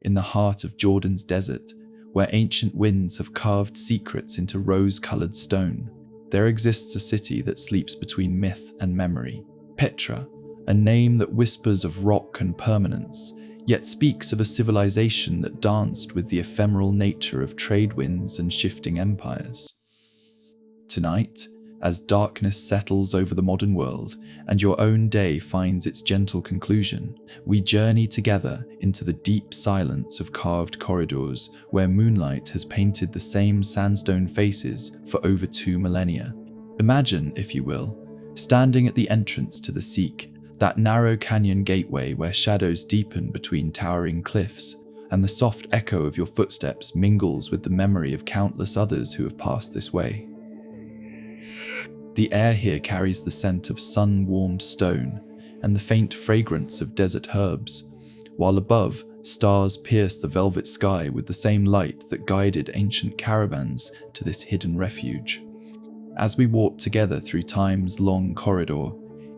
In the heart of Jordan's desert, where ancient winds have carved secrets into rose-colored stone, there exists a city that sleeps between myth and memory. Petra, a name that whispers of rock and permanence, yet speaks of a civilization that danced with the ephemeral nature of trade winds and shifting empires. Tonight, as darkness settles over the modern world and your own day finds its gentle conclusion, we journey together into the deep silence of carved corridors where moonlight has painted the same sandstone faces for over 2 millennia. Imagine, if you will, standing at the entrance to the Seek, that narrow canyon gateway where shadows deepen between towering cliffs, and the soft echo of your footsteps mingles with the memory of countless others who have passed this way. The air here carries the scent of sun-warmed stone and the faint fragrance of desert herbs, while above, stars pierce the velvet sky with the same light that guided ancient caravans to this hidden refuge. As we walk together through time's long corridor,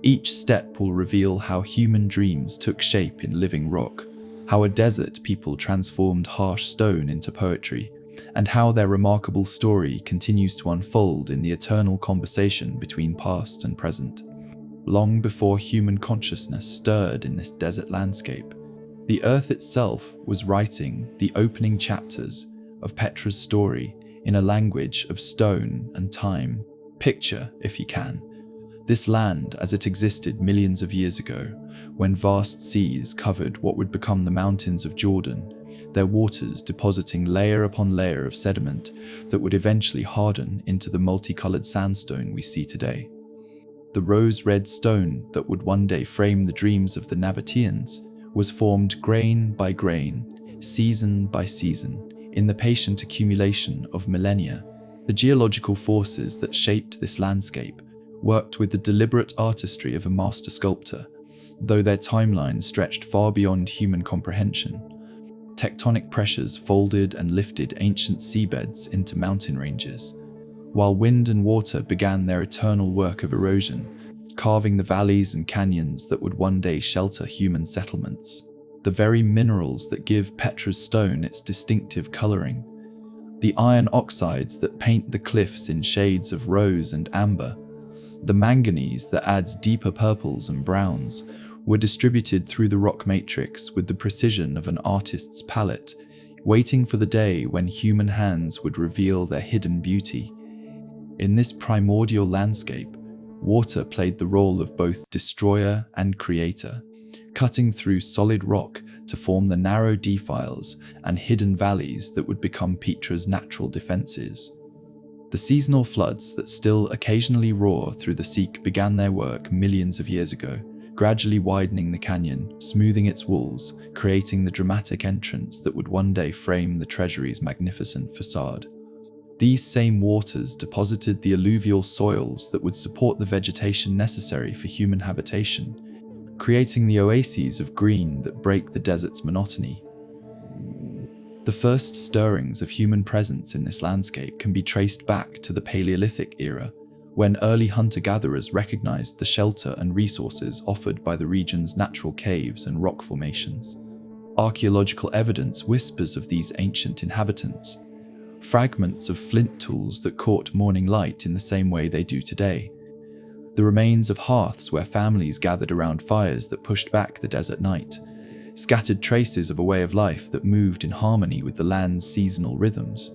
each step will reveal how human dreams took shape in living rock, how a desert people transformed harsh stone into poetry, and how their remarkable story continues to unfold in the eternal conversation between past and present. Long before human consciousness stirred in this desert landscape, the earth itself was writing the opening chapters of Petra's story in a language of stone and time. Picture, if you can, this land as it existed millions of years ago, when vast seas covered what would become the mountains of Jordan, their waters depositing layer upon layer of sediment that would eventually harden into the multicolored sandstone we see today. The rose-red stone that would one day frame the dreams of the Nabateans was formed grain by grain, season by season, in the patient accumulation of millennia. The geological forces that shaped this landscape worked with the deliberate artistry of a master sculptor, though their timelines stretched far beyond human comprehension. Tectonic pressures folded and lifted ancient seabeds into mountain ranges, while wind and water began their eternal work of erosion, carving the valleys and canyons that would one day shelter human settlements. The very minerals that give Petra's stone its distinctive coloring, the iron oxides that paint the cliffs in shades of rose and amber, the manganese that adds deeper purples and browns, were distributed through the rock matrix with the precision of an artist's palette, waiting for the day when human hands would reveal their hidden beauty. In this primordial landscape, water played the role of both destroyer and creator, cutting through solid rock to form the narrow defiles and hidden valleys that would become Petra's natural defenses. The seasonal floods that still occasionally roar through the Seek began their work millions of years ago, gradually widening the canyon, smoothing its walls, creating the dramatic entrance that would one day frame the treasury's magnificent facade. These same waters deposited the alluvial soils that would support the vegetation necessary for human habitation, creating the oases of green that break the desert's monotony. The first stirrings of human presence in this landscape can be traced back to the Paleolithic era, when early hunter-gatherers recognized the shelter and resources offered by the region's natural caves and rock formations. Archaeological evidence whispers of these ancient inhabitants, fragments of flint tools that caught morning light in the same way they do today, the remains of hearths where families gathered around fires that pushed back the desert night, scattered traces of a way of life that moved in harmony with the land's seasonal rhythms.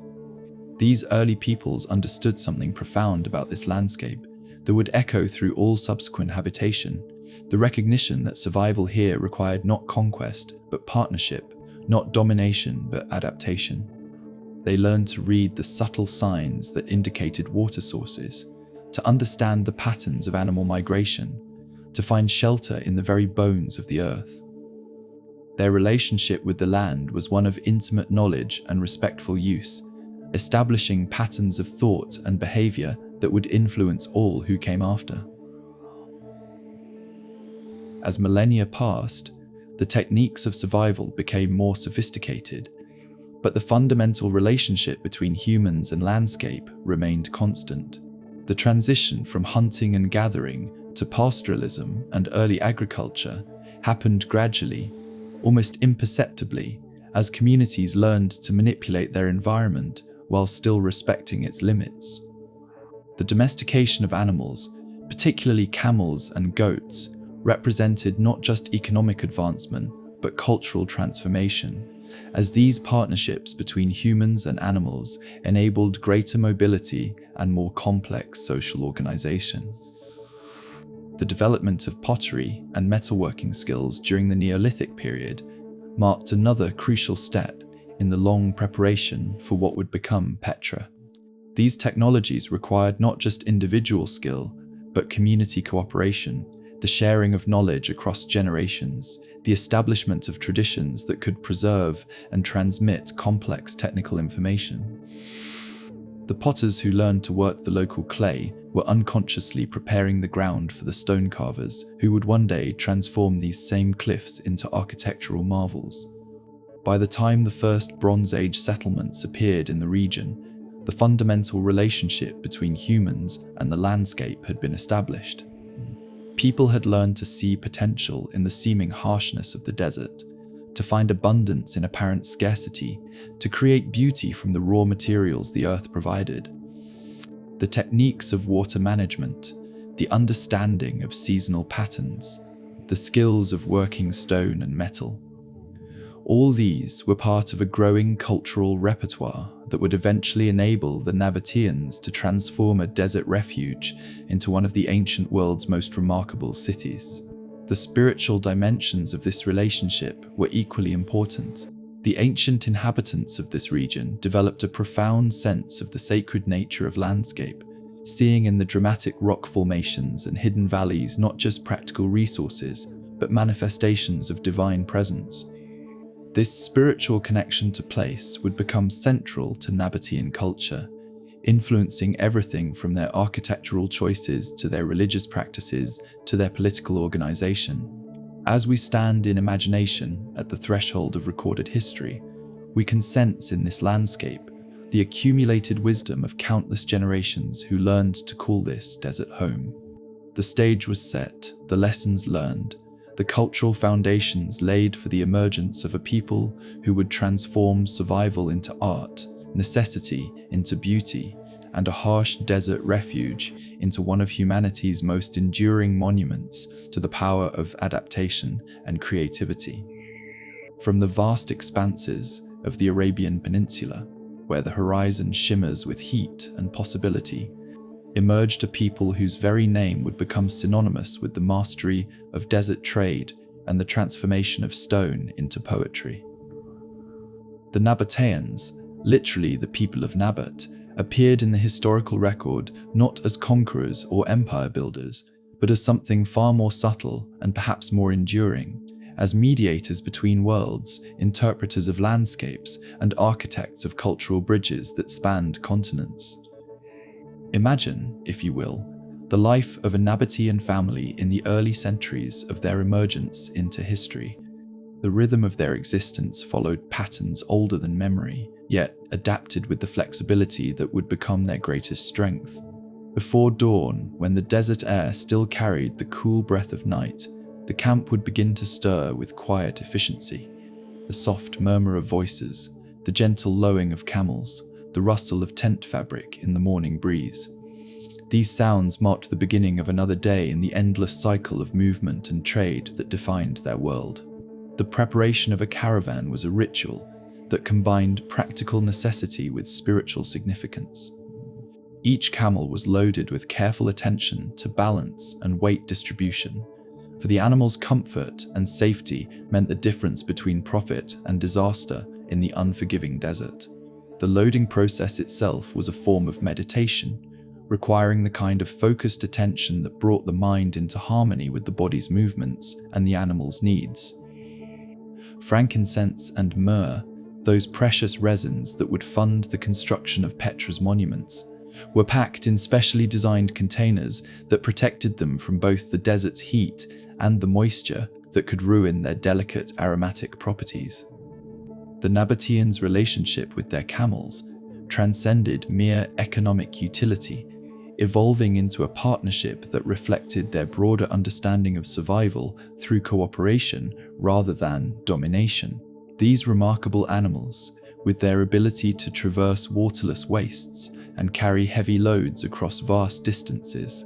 These early peoples understood something profound about this landscape that would echo through all subsequent habitation, the recognition that survival here required not conquest, but partnership, not domination, but adaptation. They learned to read the subtle signs that indicated water sources, to understand the patterns of animal migration, to find shelter in the very bones of the earth. Their relationship with the land was one of intimate knowledge and respectful use, establishing patterns of thought and behavior that would influence all who came after. As millennia passed, the techniques of survival became more sophisticated, but the fundamental relationship between humans and landscape remained constant. The transition from hunting and gathering to pastoralism and early agriculture happened gradually, almost imperceptibly, as communities learned to manipulate their environment while still respecting its limits. The domestication of animals, particularly camels and goats, represented not just economic advancement but cultural transformation, as these partnerships between humans and animals enabled greater mobility and more complex social organization. The development of pottery and metalworking skills during the Neolithic period marked another crucial step in the long preparation for what would become Petra. These technologies required not just individual skill, but community cooperation, the sharing of knowledge across generations, the establishment of traditions that could preserve and transmit complex technical information. The potters who learned to work the local clay were unconsciously preparing the ground for the stone carvers who would one day transform these same cliffs into architectural marvels. By the time the first Bronze Age settlements appeared in the region, the fundamental relationship between humans and the landscape had been established. People had learned to see potential in the seeming harshness of the desert, to find abundance in apparent scarcity, to create beauty from the raw materials the earth provided. The techniques of water management, the understanding of seasonal patterns, the skills of working stone and metal. All these were part of a growing cultural repertoire that would eventually enable the Nabateans to transform a desert refuge into one of the ancient world's most remarkable cities. The spiritual dimensions of this relationship were equally important. The ancient inhabitants of this region developed a profound sense of the sacred nature of landscape, seeing in the dramatic rock formations and hidden valleys not just practical resources, but manifestations of divine presence. This spiritual connection to place would become central to Nabatean culture, influencing everything from their architectural choices to their religious practices to their political organization. As we stand in imagination at the threshold of recorded history, we can sense in this landscape the accumulated wisdom of countless generations who learned to call this desert home. The stage was set, the lessons learned, the cultural foundations laid for the emergence of a people who would transform survival into art, necessity into beauty, and a harsh desert refuge into one of humanity's most enduring monuments to the power of adaptation and creativity. From the vast expanses of the Arabian Peninsula, where the horizon shimmers with heat and possibility, emerged a people whose very name would become synonymous with the mastery of desert trade and the transformation of stone into poetry. The Nabateans, literally the people of Nabat, appeared in the historical record not as conquerors or empire builders, but as something far more subtle and perhaps more enduring, as mediators between worlds, interpreters of landscapes, and architects of cultural bridges that spanned continents. Imagine, if you will, the life of a Nabatean family in the early centuries of their emergence into history. The rhythm of their existence followed patterns older than memory, yet adapted with the flexibility that would become their greatest strength. Before dawn, when the desert air still carried the cool breath of night, the camp would begin to stir with quiet efficiency. The soft murmur of voices, the gentle lowing of camels, the rustle of tent fabric in the morning breeze. These sounds marked the beginning of another day in the endless cycle of movement and trade that defined their world. The preparation of a caravan was a ritual that combined practical necessity with spiritual significance. Each camel was loaded with careful attention to balance and weight distribution, for the animal's comfort and safety meant the difference between profit and disaster in the unforgiving desert. The loading process itself was a form of meditation, requiring the kind of focused attention that brought the mind into harmony with the body's movements and the animal's needs. Frankincense and myrrh, those precious resins that would fund the construction of Petra's monuments, were packed in specially designed containers that protected them from both the desert's heat and the moisture that could ruin their delicate aromatic properties. The Nabateans' relationship with their camels transcended mere economic utility, evolving into a partnership that reflected their broader understanding of survival through cooperation rather than domination. These remarkable animals, with their ability to traverse waterless wastes and carry heavy loads across vast distances,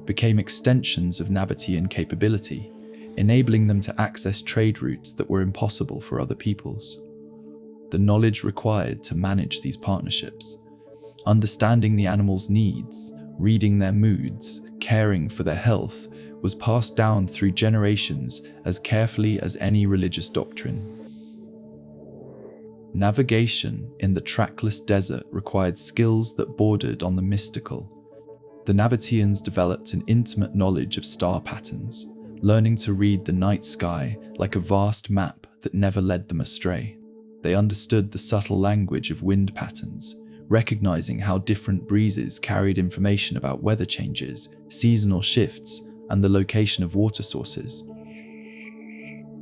became extensions of Nabatean capability, enabling them to access trade routes that were impossible for other peoples. The knowledge required to manage these partnerships, understanding the animals' needs, reading their moods, caring for their health, was passed down through generations as carefully as any religious doctrine. Navigation in the trackless desert required skills that bordered on the mystical. The Nabateans developed an intimate knowledge of star patterns, learning to read the night sky like a vast map that never led them astray. They understood the subtle language of wind patterns, recognizing how different breezes carried information about weather changes, seasonal shifts, and the location of water sources.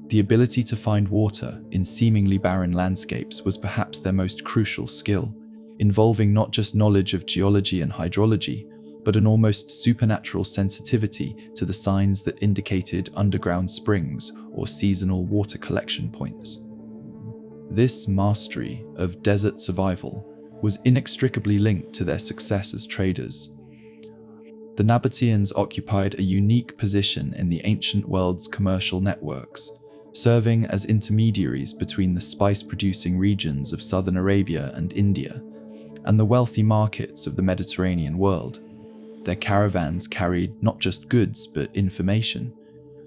The ability to find water in seemingly barren landscapes was perhaps their most crucial skill, involving not just knowledge of geology and hydrology, but an almost supernatural sensitivity to the signs that indicated underground springs or seasonal water collection points. This mastery of desert survival was inextricably linked to their success as traders. The Nabateans occupied a unique position in the ancient world's commercial networks, serving as intermediaries between the spice-producing regions of southern Arabia and India, and the wealthy markets of the Mediterranean world. Their caravans carried not just goods but information,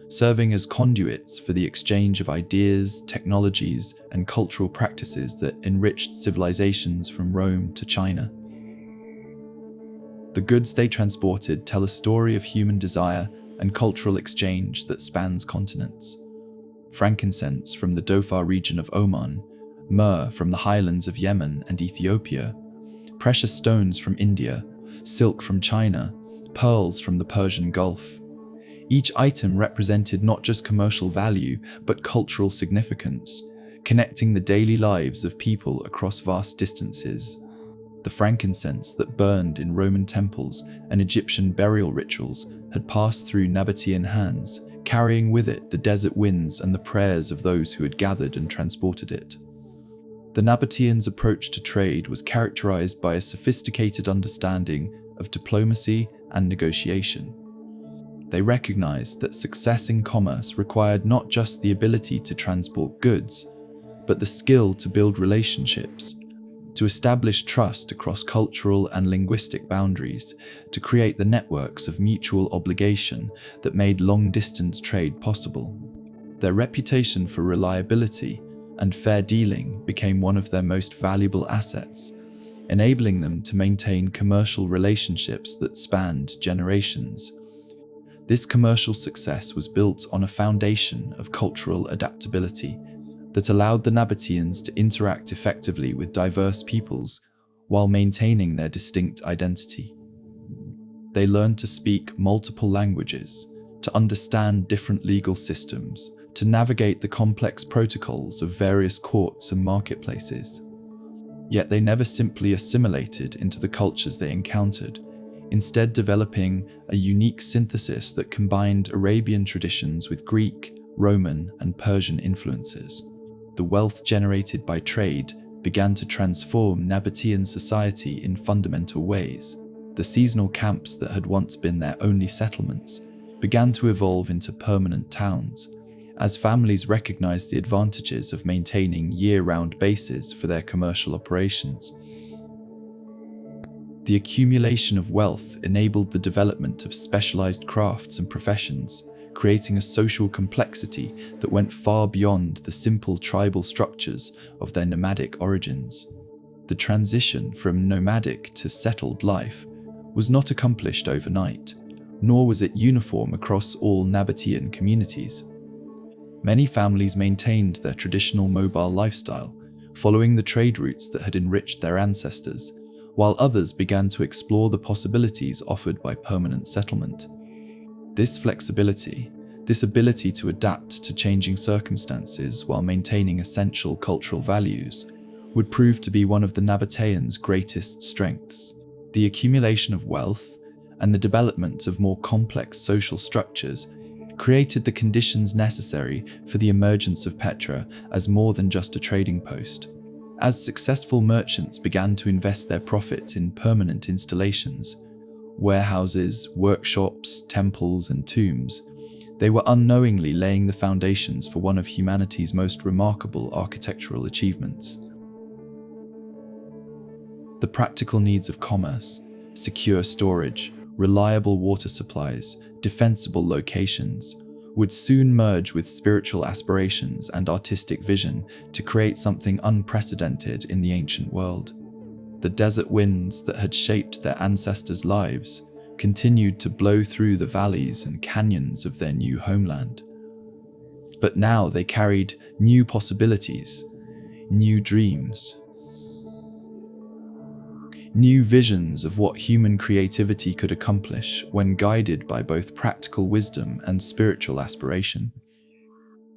serving as conduits for the exchange of ideas, technologies, and cultural practices that enriched civilizations from Rome to China. The goods they transported tell a story of human desire and cultural exchange that spans continents. Frankincense from the Dhofar region of Oman, myrrh from the highlands of Yemen and Ethiopia, precious stones from India, silk from China, pearls from the Persian Gulf. Each item represented not just commercial value, but cultural significance, connecting the daily lives of people across vast distances. The frankincense that burned in Roman temples and Egyptian burial rituals had passed through Nabatean hands, carrying with it the desert winds and the prayers of those who had gathered and transported it. The Nabateans' approach to trade was characterized by a sophisticated understanding of diplomacy and negotiation. They recognized that success in commerce required not just the ability to transport goods, but the skill to build relationships, to establish trust across cultural and linguistic boundaries, to create the networks of mutual obligation that made long-distance trade possible. Their reputation for reliability and fair dealing became one of their most valuable assets, enabling them to maintain commercial relationships that spanned generations. This commercial success was built on a foundation of cultural adaptability that allowed the Nabateans to interact effectively with diverse peoples while maintaining their distinct identity. They learned to speak multiple languages, to understand different legal systems, to navigate the complex protocols of various courts and marketplaces. Yet they never simply assimilated into the cultures they encountered, instead developing a unique synthesis that combined Arabian traditions with Greek, Roman, and Persian influences. The wealth generated by trade began to transform Nabatean society in fundamental ways. The seasonal camps that had once been their only settlements began to evolve into permanent towns, as families recognized the advantages of maintaining year-round bases for their commercial operations. The accumulation of wealth enabled the development of specialized crafts and professions, creating a social complexity that went far beyond the simple tribal structures of their nomadic origins. The transition from nomadic to settled life was not accomplished overnight, nor was it uniform across all Nabatean communities. Many families maintained their traditional mobile lifestyle, following the trade routes that had enriched their ancestors, while others began to explore the possibilities offered by permanent settlement. This flexibility, this ability to adapt to changing circumstances while maintaining essential cultural values, would prove to be one of the Nabateans' greatest strengths. The accumulation of wealth and the development of more complex social structures created the conditions necessary for the emergence of Petra as more than just a trading post. As successful merchants began to invest their profits in permanent installations, warehouses, workshops, temples, and tombs, they were unknowingly laying the foundations for one of humanity's most remarkable architectural achievements. The practical needs of commerce, secure storage, reliable water supplies, defensible locations, would soon merge with spiritual aspirations and artistic vision to create something unprecedented in the ancient world. The desert winds that had shaped their ancestors' lives continued to blow through the valleys and canyons of their new homeland. But now they carried new possibilities, new dreams, new visions of what human creativity could accomplish when guided by both practical wisdom and spiritual aspiration.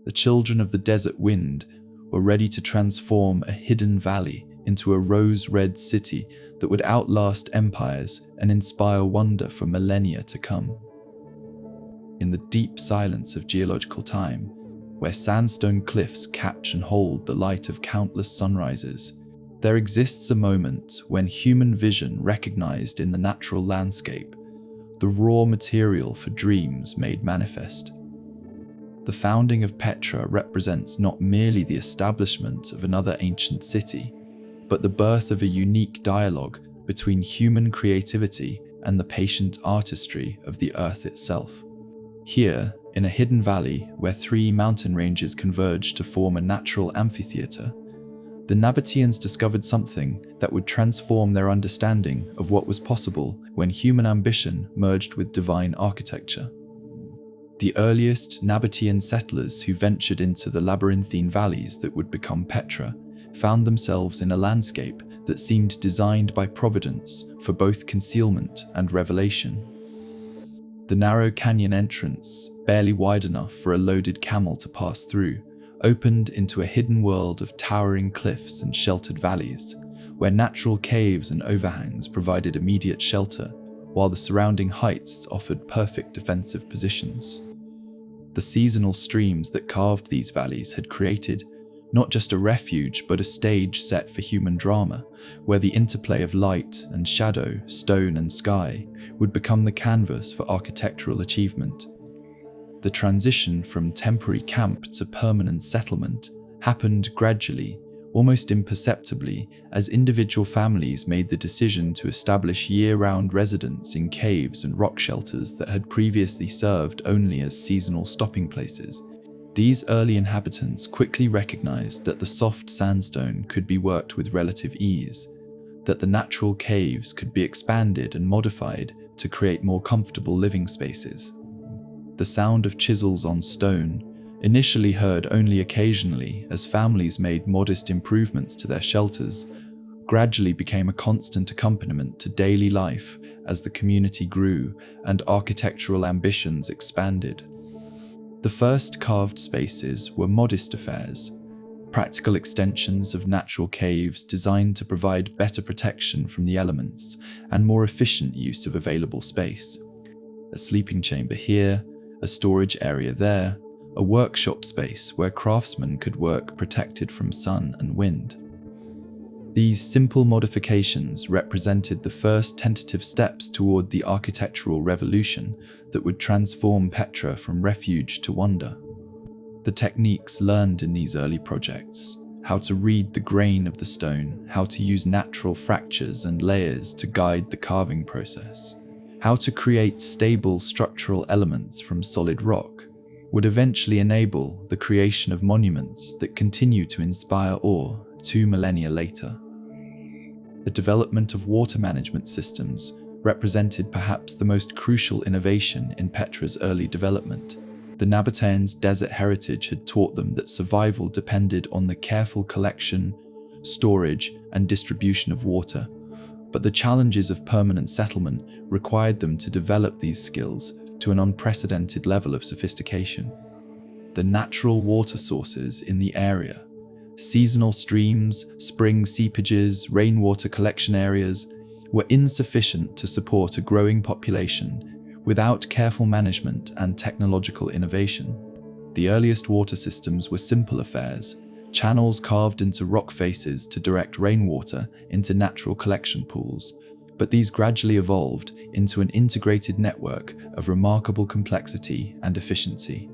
The children of the desert wind were ready to transform a hidden valley into a rose-red city that would outlast empires and inspire wonder for millennia to come. In the deep silence of geological time, where sandstone cliffs catch and hold the light of countless sunrises, there exists a moment when human vision recognized in the natural landscape the raw material for dreams made manifest. The founding of Petra represents not merely the establishment of another ancient city, but the birth of a unique dialogue between human creativity and the patient artistry of the earth itself. Here, in a hidden valley where three mountain ranges converge to form a natural amphitheater, the Nabateans discovered something that would transform their understanding of what was possible when human ambition merged with divine architecture. The earliest Nabatean settlers who ventured into the labyrinthine valleys that would become Petra found themselves in a landscape that seemed designed by providence for both concealment and revelation. The narrow canyon entrance, barely wide enough for a loaded camel to pass through, opened into a hidden world of towering cliffs and sheltered valleys, where natural caves and overhangs provided immediate shelter, while the surrounding heights offered perfect defensive positions. The seasonal streams that carved these valleys had created not just a refuge, but a stage set for human drama, where the interplay of light and shadow, stone and sky, would become the canvas for architectural achievement. The transition from temporary camp to permanent settlement happened gradually, almost imperceptibly, as individual families made the decision to establish year-round residence in caves and rock shelters that had previously served only as seasonal stopping places. These early inhabitants quickly recognized that the soft sandstone could be worked with relative ease, that the natural caves could be expanded and modified to create more comfortable living spaces. The sound of chisels on stone, initially heard only occasionally as families made modest improvements to their shelters, gradually became a constant accompaniment to daily life as the community grew and architectural ambitions expanded. The first carved spaces were modest affairs, practical extensions of natural caves designed to provide better protection from the elements and more efficient use of available space. A sleeping chamber here, a storage area there, a workshop space where craftsmen could work protected from sun and wind. These simple modifications represented the first tentative steps toward the architectural revolution that would transform Petra from refuge to wonder. The techniques learned in these early projects, how to read the grain of the stone, how to use natural fractures and layers to guide the carving process, how to create stable structural elements from solid rock, would eventually enable the creation of monuments that continue to inspire awe 2 millennia later. The development of water management systems represented perhaps the most crucial innovation in Petra's early development. The Nabateans' desert heritage had taught them that survival depended on the careful collection, storage, and distribution of water, but the challenges of permanent settlement required them to develop these skills to an unprecedented level of sophistication. The natural water sources in the area, seasonal streams, spring seepages, rainwater collection areas, were insufficient to support a growing population, Without careful management and technological innovation, the earliest water systems were simple affairs, channels carved into rock faces to direct rainwater into natural collection pools, but these gradually evolved into an integrated network of remarkable complexity and efficiency.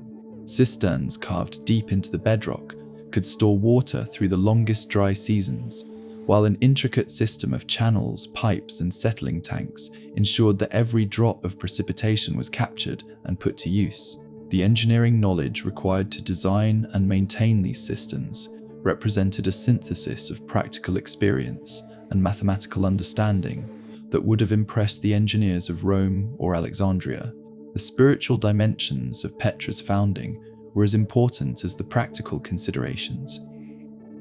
Cisterns carved deep into the bedrock could store water through the longest dry seasons, while an intricate system of channels, pipes, and settling tanks ensured that every drop of precipitation was captured and put to use. The engineering knowledge required to design and maintain these systems represented a synthesis of practical experience and mathematical understanding that would have impressed the engineers of Rome or Alexandria. The spiritual dimensions of Petra's founding were as important as the practical considerations.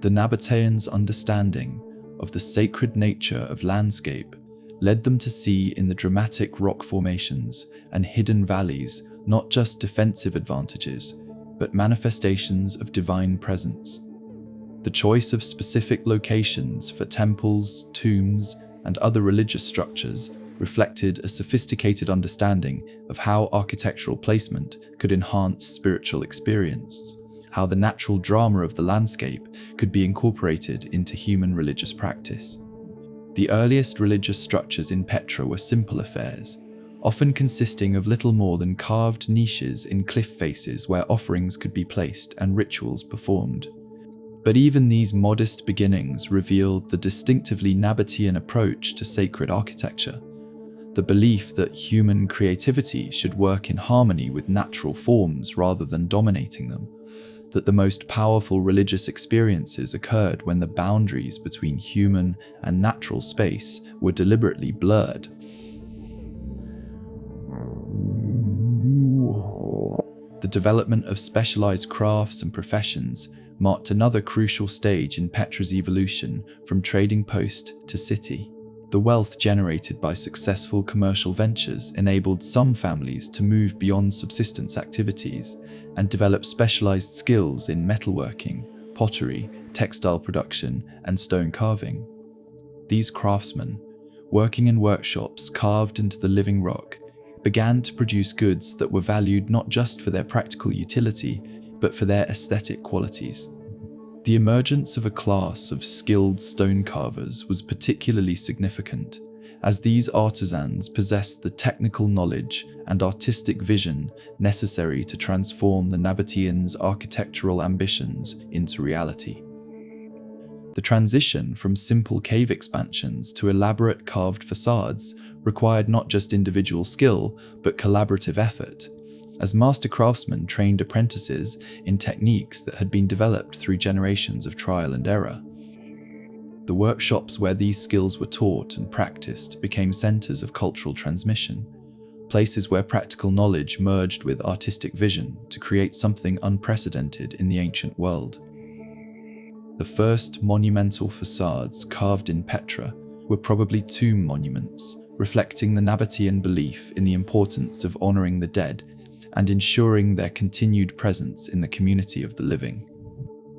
The Nabateans' understanding of the sacred nature of landscape led them to see in the dramatic rock formations and hidden valleys not just defensive advantages, but manifestations of divine presence. The choice of specific locations for temples, tombs, and other religious structures reflected a sophisticated understanding of how architectural placement could enhance spiritual experience, how the natural drama of the landscape could be incorporated into human religious practice. The earliest religious structures in Petra were simple affairs, often consisting of little more than carved niches in cliff faces where offerings could be placed and rituals performed. But even these modest beginnings revealed the distinctively Nabatean approach to sacred architecture, the belief that human creativity should work in harmony with natural forms rather than dominating them, that the most powerful religious experiences occurred when the boundaries between human and natural space were deliberately blurred. The development of specialized crafts and professions marked another crucial stage in Petra's evolution from trading post to city. The wealth generated by successful commercial ventures enabled some families to move beyond subsistence activities and develop specialized skills in metalworking, pottery, textile production, and stone carving. These craftsmen, working in workshops carved into the living rock, began to produce goods that were valued not just for their practical utility, but for their aesthetic qualities. The emergence of a class of skilled stone carvers was particularly significant, as these artisans possessed the technical knowledge and artistic vision necessary to transform the Nabateans' architectural ambitions into reality. The transition from simple cave expansions to elaborate carved facades required not just individual skill, but collaborative effort, as master craftsmen trained apprentices in techniques that had been developed through generations of trial and error. The workshops where these skills were taught and practiced became centers of cultural transmission, places where practical knowledge merged with artistic vision to create something unprecedented in the ancient world. The first monumental facades carved in Petra were probably tomb monuments, reflecting the Nabatean belief in the importance of honoring the dead and ensuring their continued presence in the community of the living.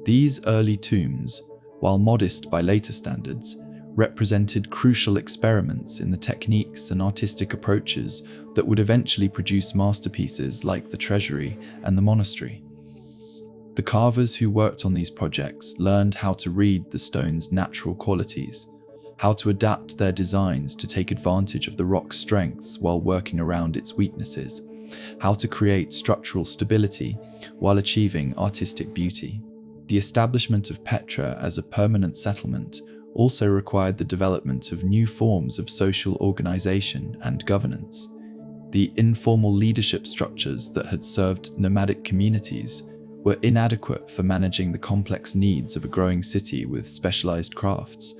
These early tombs, while modest by later standards, represented crucial experiments in the techniques and artistic approaches that would eventually produce masterpieces like the treasury and the monastery. The carvers who worked on these projects learned how to read the stone's natural qualities, how to adapt their designs to take advantage of the rock's strengths while working around its weaknesses, how to create structural stability while achieving artistic beauty. The establishment of Petra as a permanent settlement also required the development of new forms of social organization and governance. The informal leadership structures that had served nomadic communities were inadequate for managing the complex needs of a growing city with specialized crafts,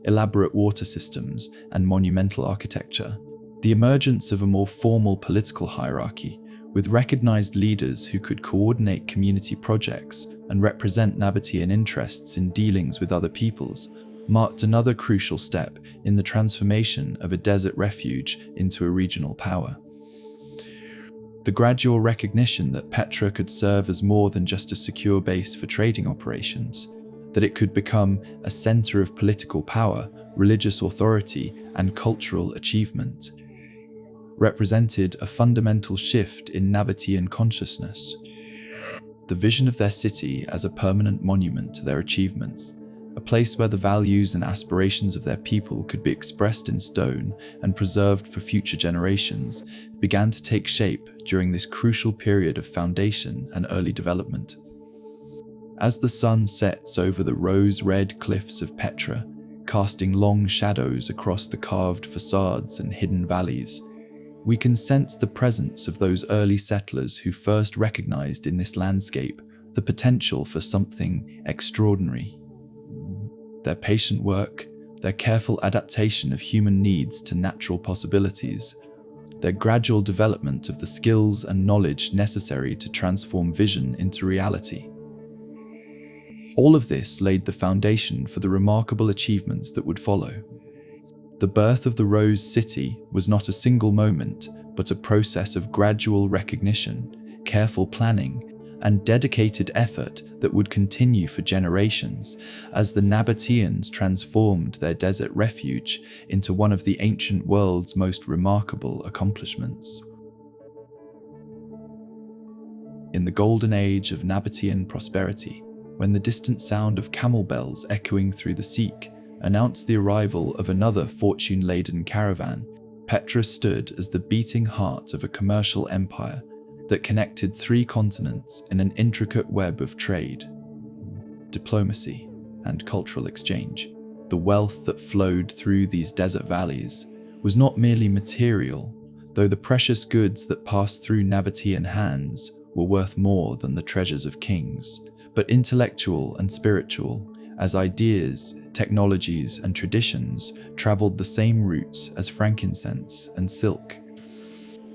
elaborate water systems, and monumental architecture. The emergence of a more formal political hierarchy, with recognized leaders who could coordinate community projects and represent Nabatean interests in dealings with other peoples, marked another crucial step in the transformation of a desert refuge into a regional power. The gradual recognition that Petra could serve as more than just a secure base for trading operations, that it could become a center of political power, religious authority, and cultural achievement. represented a fundamental shift in Nabatean consciousness. The vision of their city as a permanent monument to their achievements, a place where the values and aspirations of their people could be expressed in stone and preserved for future generations, began to take shape during this crucial period of foundation and early development. As the sun sets over the rose-red cliffs of Petra, casting long shadows across the carved facades and hidden valleys, we can sense the presence of those early settlers who first recognized in this landscape the potential for something extraordinary. Their patient work, their careful adaptation of human needs to natural possibilities, their gradual development of the skills and knowledge necessary to transform vision into reality. All of this laid the foundation for the remarkable achievements that would follow. The birth of the Rose City was not a single moment, but a process of gradual recognition, careful planning, and dedicated effort that would continue for generations as the Nabateans transformed their desert refuge into one of the ancient world's most remarkable accomplishments. In the golden age of Nabatean prosperity, when the distant sound of camel bells echoing through the Sikh announced the arrival of another fortune-laden caravan, Petra stood as the beating heart of a commercial empire that connected 3 continents in an intricate web of trade, diplomacy, and cultural exchange. The wealth that flowed through these desert valleys was not merely material, though the precious goods that passed through Nabatean hands were worth more than the treasures of kings, but intellectual and spiritual, as ideas, technologies, and traditions traveled the same routes as frankincense and silk.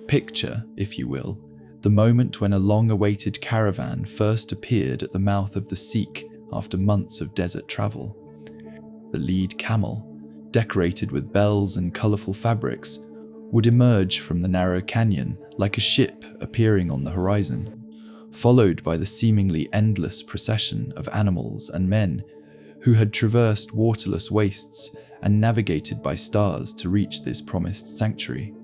Picture, if you will, the moment when a long-awaited caravan first appeared at the mouth of the Sikh after months of desert travel. The lead camel, decorated with bells and colourful fabrics, would emerge from the narrow canyon like a ship appearing on the horizon, followed by the seemingly endless procession of animals and men who had traversed waterless wastes and navigated by stars to reach this promised sanctuary.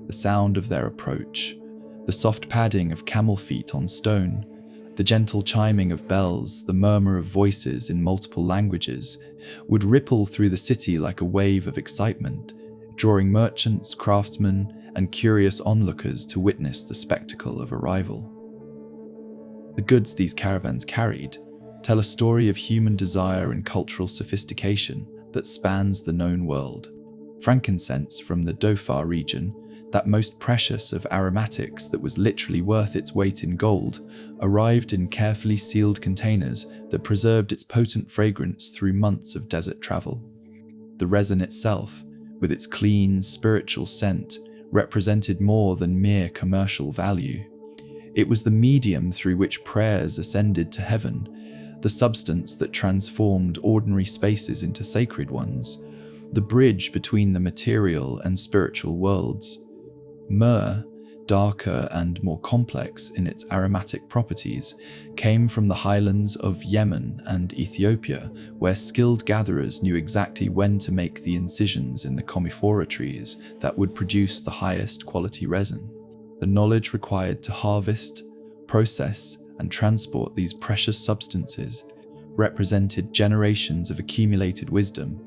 The sound of their approach, the soft padding of camel feet on stone, the gentle chiming of bells, the murmur of voices in multiple languages, would ripple through the city like a wave of excitement, drawing merchants, craftsmen, and curious onlookers to witness the spectacle of arrival. The goods these caravans carried tell a story of human desire and cultural sophistication that spans the known world. Frankincense from the Dhofar region, that most precious of aromatics that was literally worth its weight in gold, arrived in carefully sealed containers that preserved its potent fragrance through months of desert travel. The resin itself, with its clean, spiritual scent, represented more than mere commercial value. It was the medium through which prayers ascended to heaven, the substance that transformed ordinary spaces into sacred ones, the bridge between the material and spiritual worlds. Myrrh, darker and more complex in its aromatic properties, came from the highlands of Yemen and Ethiopia, where skilled gatherers knew exactly when to make the incisions in the commiphora trees that would produce the highest quality resin. The knowledge required to harvest, process, and transport these precious substances represented generations of accumulated wisdom,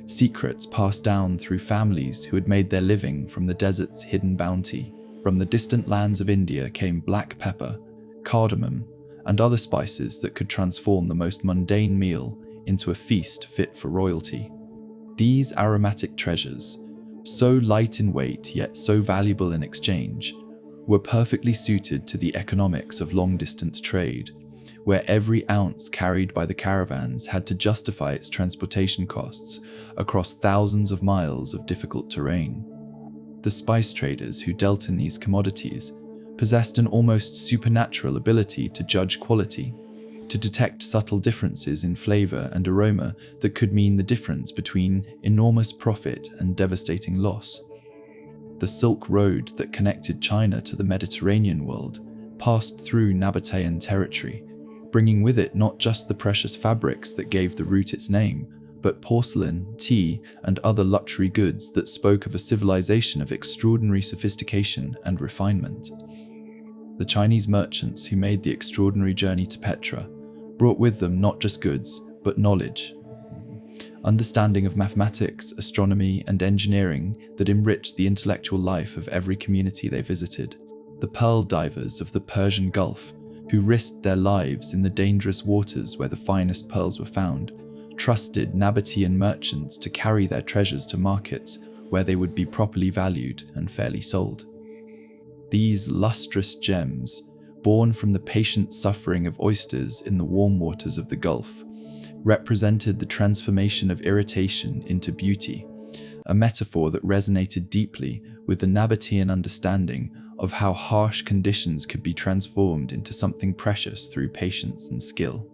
secrets passed down through families who had made their living from the desert's hidden bounty. From the distant lands of India came black pepper, cardamom, and other spices that could transform the most mundane meal into a feast fit for royalty. These aromatic treasures, so light in weight yet so valuable in exchange, were perfectly suited to the economics of long-distance trade, where every ounce carried by the caravans had to justify its transportation costs across thousands of miles of difficult terrain. The spice traders who dealt in these commodities possessed an almost supernatural ability to judge quality, to detect subtle differences in flavor and aroma that could mean the difference between enormous profit and devastating loss. The Silk Road that connected China to the Mediterranean world passed through Nabatean territory, bringing with it not just the precious fabrics that gave the route its name, but porcelain, tea, and other luxury goods that spoke of a civilization of extraordinary sophistication and refinement. The Chinese merchants who made the extraordinary journey to Petra brought with them not just goods, but knowledge. Understanding of mathematics, astronomy, and engineering that enriched the intellectual life of every community they visited. The pearl divers of the Persian Gulf, who risked their lives in the dangerous waters where the finest pearls were found, trusted Nabatean merchants to carry their treasures to markets where they would be properly valued and fairly sold. These lustrous gems, born from the patient suffering of oysters in the warm waters of the Gulf, represented the transformation of irritation into beauty, a metaphor that resonated deeply with the Nabatean understanding of how harsh conditions could be transformed into something precious through patience and skill.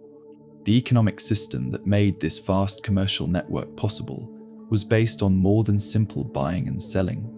The economic system that made this vast commercial network possible was based on more than simple buying and selling.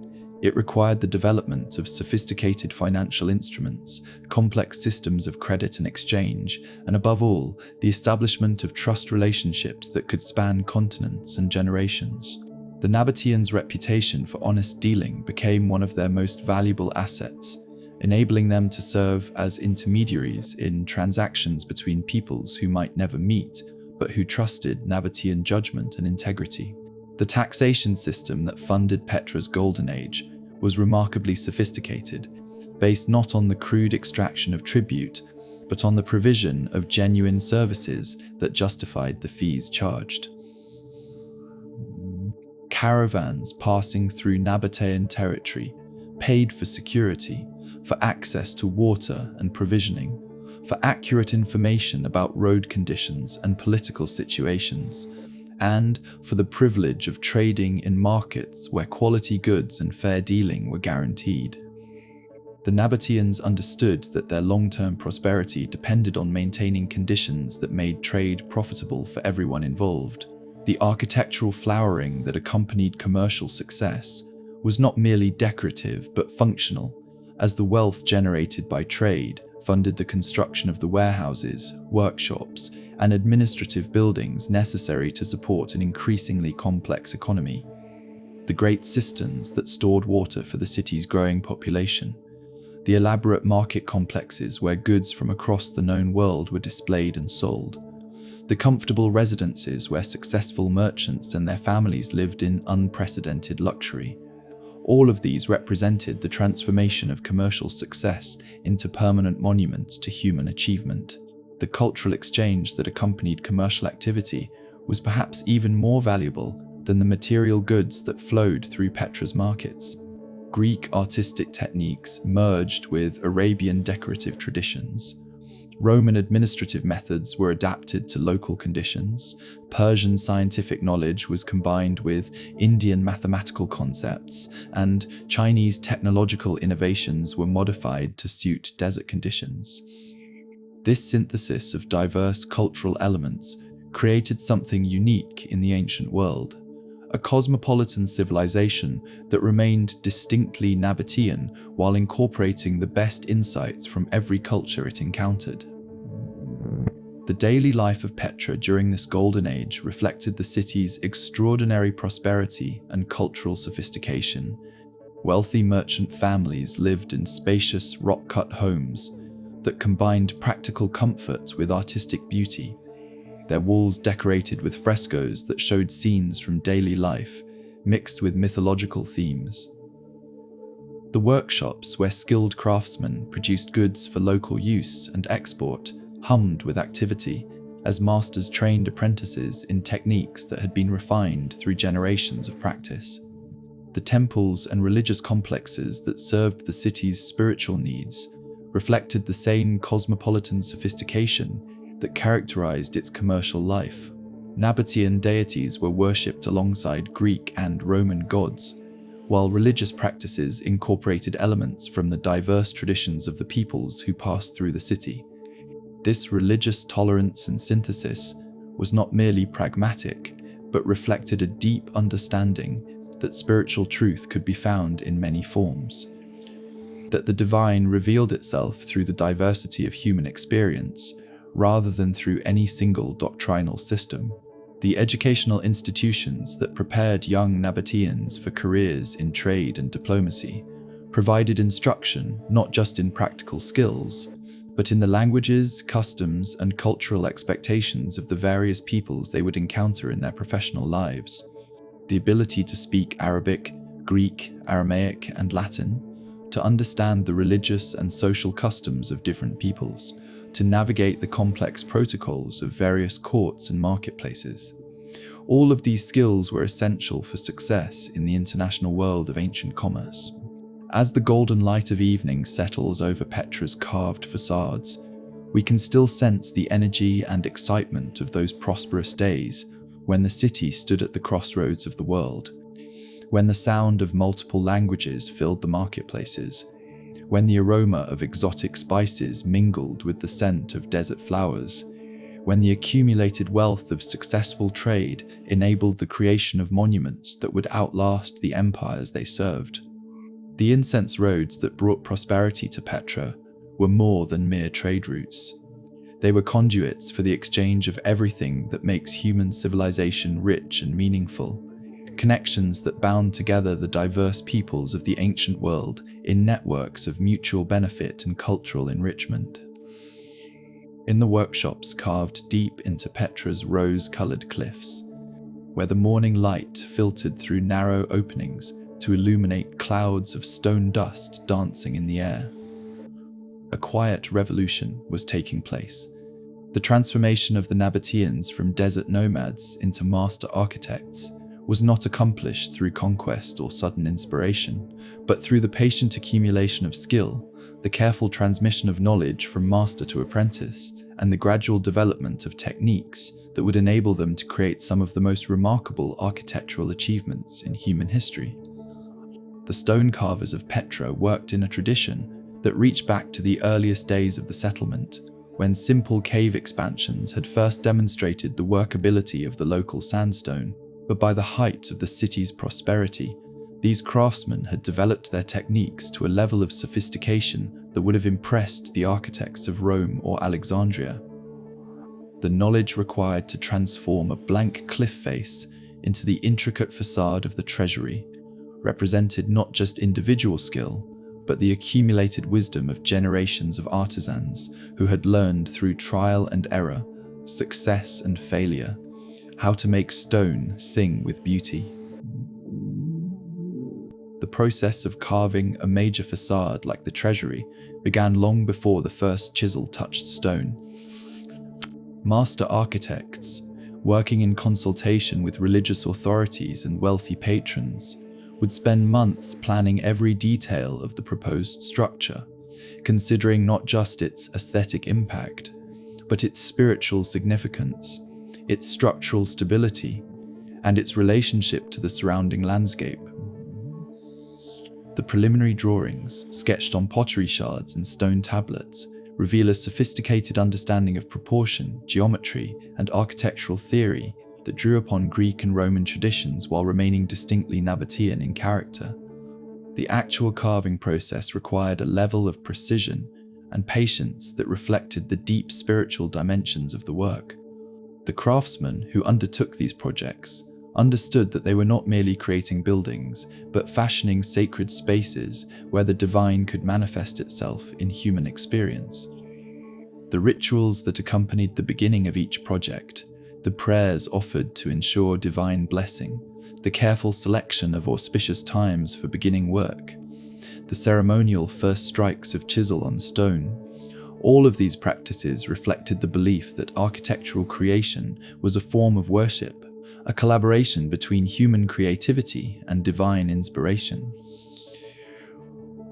It required the development of sophisticated financial instruments, complex systems of credit and exchange, and above all, the establishment of trust relationships that could span continents and generations. The Nabateans' reputation for honest dealing became one of their most valuable assets, enabling them to serve as intermediaries in transactions between peoples who might never meet, but who trusted Nabatean judgment and integrity. The taxation system that funded Petra's golden age was remarkably sophisticated, based not on the crude extraction of tribute, but on the provision of genuine services that justified the fees charged. Caravans passing through Nabatean territory paid for security, for access to water and provisioning, for accurate information about road conditions and political situations, and for the privilege of trading in markets where quality goods and fair dealing were guaranteed. The Nabateans understood that their long-term prosperity depended on maintaining conditions that made trade profitable for everyone involved. The architectural flowering that accompanied commercial success was not merely decorative but functional, as the wealth generated by trade funded the construction of the warehouses, workshops, and administrative buildings necessary to support an increasingly complex economy. The great cisterns that stored water for the city's growing population, the elaborate market complexes where goods from across the known world were displayed and sold, the comfortable residences where successful merchants and their families lived in unprecedented luxury. All of these represented the transformation of commercial success into permanent monuments to human achievement. The cultural exchange that accompanied commercial activity was perhaps even more valuable than the material goods that flowed through Petra's markets. Greek artistic techniques merged with Arabian decorative traditions. Roman administrative methods were adapted to local conditions. Persian scientific knowledge was combined with Indian mathematical concepts, and Chinese technological innovations were modified to suit desert conditions. This synthesis of diverse cultural elements created something unique in the ancient world, a cosmopolitan civilization that remained distinctly Nabatean while incorporating the best insights from every culture it encountered. The daily life of Petra during this golden age reflected the city's extraordinary prosperity and cultural sophistication. Wealthy merchant families lived in spacious, rock-cut homes that combined practical comfort with artistic beauty, their walls decorated with frescoes that showed scenes from daily life, mixed with mythological themes. The workshops where skilled craftsmen produced goods for local use and export hummed with activity as masters trained apprentices in techniques that had been refined through generations of practice. The temples and religious complexes that served the city's spiritual needs reflected the same cosmopolitan sophistication that characterized its commercial life. Nabatean deities were worshipped alongside Greek and Roman gods, while religious practices incorporated elements from the diverse traditions of the peoples who passed through the city. This religious tolerance and synthesis was not merely pragmatic, but reflected a deep understanding that spiritual truth could be found in many forms, that the divine revealed itself through the diversity of human experience, rather than through any single doctrinal system. The educational institutions that prepared young Nabateans for careers in trade and diplomacy provided instruction not just in practical skills, but in the languages, customs, and cultural expectations of the various peoples they would encounter in their professional lives. The ability to speak Arabic, Greek, Aramaic, and Latin, to understand the religious and social customs of different peoples, to navigate the complex protocols of various courts and marketplaces. All of these skills were essential for success in the international world of ancient commerce. As the golden light of evening settles over Petra's carved facades, we can still sense the energy and excitement of those prosperous days when the city stood at the crossroads of the world, when the sound of multiple languages filled the marketplaces, when the aroma of exotic spices mingled with the scent of desert flowers, when the accumulated wealth of successful trade enabled the creation of monuments that would outlast the empires they served. The incense roads that brought prosperity to Petra were more than mere trade routes. They were conduits for the exchange of everything that makes human civilization rich and meaningful, connections that bound together the diverse peoples of the ancient world in networks of mutual benefit and cultural enrichment. In the workshops carved deep into Petra's rose-colored cliffs, where the morning light filtered through narrow openings to illuminate clouds of stone dust dancing in the air, a quiet revolution was taking place. The transformation of the Nabateans from desert nomads into master architects was not accomplished through conquest or sudden inspiration, but through the patient accumulation of skill, the careful transmission of knowledge from master to apprentice, and the gradual development of techniques that would enable them to create some of the most remarkable architectural achievements in human history. The stone carvers of Petra worked in a tradition that reached back to the earliest days of the settlement, when simple cave expansions had first demonstrated the workability of the local sandstone. But by the height of the city's prosperity, these craftsmen had developed their techniques to a level of sophistication that would have impressed the architects of Rome or Alexandria. The knowledge required to transform a blank cliff face into the intricate facade of the treasury represented not just individual skill, but the accumulated wisdom of generations of artisans who had learned through trial and error, success and failure, how to make stone sing with beauty. The process of carving a major facade like the treasury began long before the first chisel touched stone. Master architects, working in consultation with religious authorities and wealthy patrons, would spend months planning every detail of the proposed structure, considering not just its aesthetic impact, but its spiritual significance, its structural stability, and its relationship to the surrounding landscape. The preliminary drawings, sketched on pottery shards and stone tablets, reveal a sophisticated understanding of proportion, geometry, and architectural theory that drew upon Greek and Roman traditions while remaining distinctly Nabatean in character. The actual carving process required a level of precision and patience that reflected the deep spiritual dimensions of the work. The craftsmen who undertook these projects understood that they were not merely creating buildings, but fashioning sacred spaces where the divine could manifest itself in human experience. The rituals that accompanied the beginning of each project, the prayers offered to ensure divine blessing, the careful selection of auspicious times for beginning work, the ceremonial first strikes of chisel on stone, all of these practices reflected the belief that architectural creation was a form of worship, a collaboration between human creativity and divine inspiration.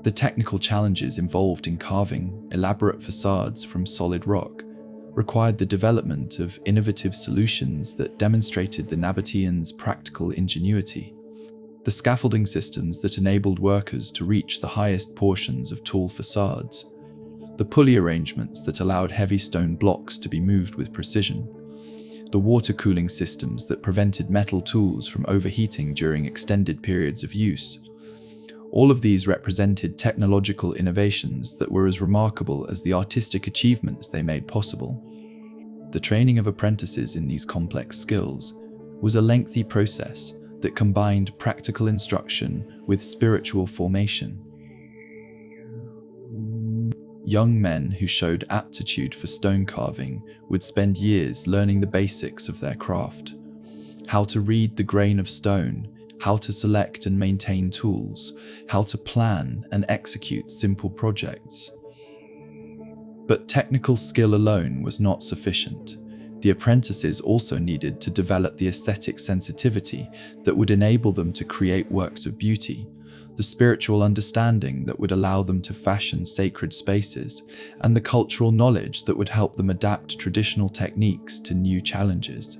The technical challenges involved in carving elaborate facades from solid rock required the development of innovative solutions that demonstrated the Nabateans' practical ingenuity. The scaffolding systems that enabled workers to reach the highest portions of tall facades, the pulley arrangements that allowed heavy stone blocks to be moved with precision, the water cooling systems that prevented metal tools from overheating during extended periods of use. All of these represented technological innovations that were as remarkable as the artistic achievements they made possible. The training of apprentices in these complex skills was a lengthy process that combined practical instruction with spiritual formation. Young men who showed aptitude for stone carving would spend years learning the basics of their craft: how to read the grain of stone, how to select and maintain tools, how to plan and execute simple projects. But technical skill alone was not sufficient. The apprentices also needed to develop the aesthetic sensitivity that would enable them to create works of beauty, the spiritual understanding that would allow them to fashion sacred spaces, and the cultural knowledge that would help them adapt traditional techniques to new challenges.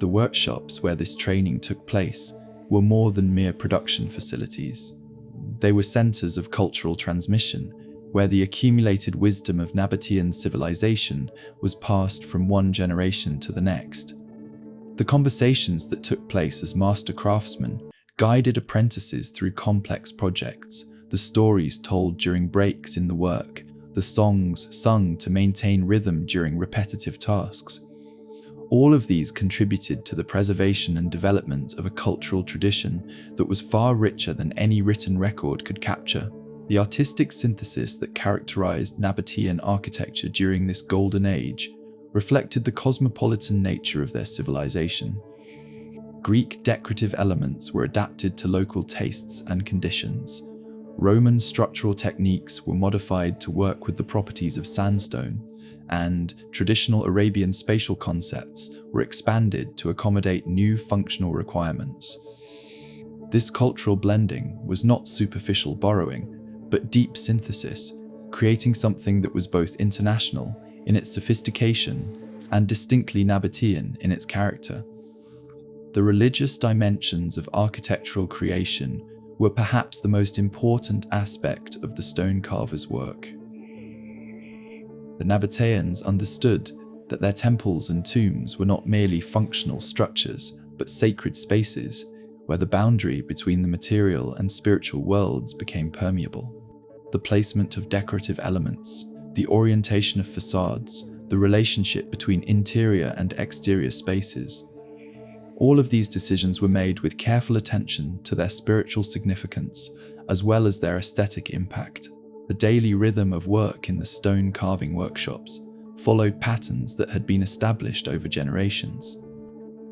The workshops where this training took place were more than mere production facilities. They were centers of cultural transmission, where the accumulated wisdom of Nabatean civilization was passed from one generation to the next. The conversations that took place as master craftsmen guided apprentices through complex projects, the stories told during breaks in the work, the songs sung to maintain rhythm during repetitive tasks. All of these contributed to the preservation and development of a cultural tradition that was far richer than any written record could capture. The artistic synthesis that characterized Nabatean architecture during this golden age reflected the cosmopolitan nature of their civilization. Greek decorative elements were adapted to local tastes and conditions. Roman structural techniques were modified to work with the properties of sandstone, and traditional Arabian spatial concepts were expanded to accommodate new functional requirements. This cultural blending was not superficial borrowing, but deep synthesis, creating something that was both international in its sophistication and distinctly Nabatean in its character. The religious dimensions of architectural creation were perhaps the most important aspect of the stone carver's work. The Nabateans understood that their temples and tombs were not merely functional structures, but sacred spaces where the boundary between the material and spiritual worlds became permeable. The placement of decorative elements, the orientation of facades, the relationship between interior and exterior spaces. All of these decisions were made with careful attention to their spiritual significance as well as their aesthetic impact. The daily rhythm of work in the stone carving workshops followed patterns that had been established over generations.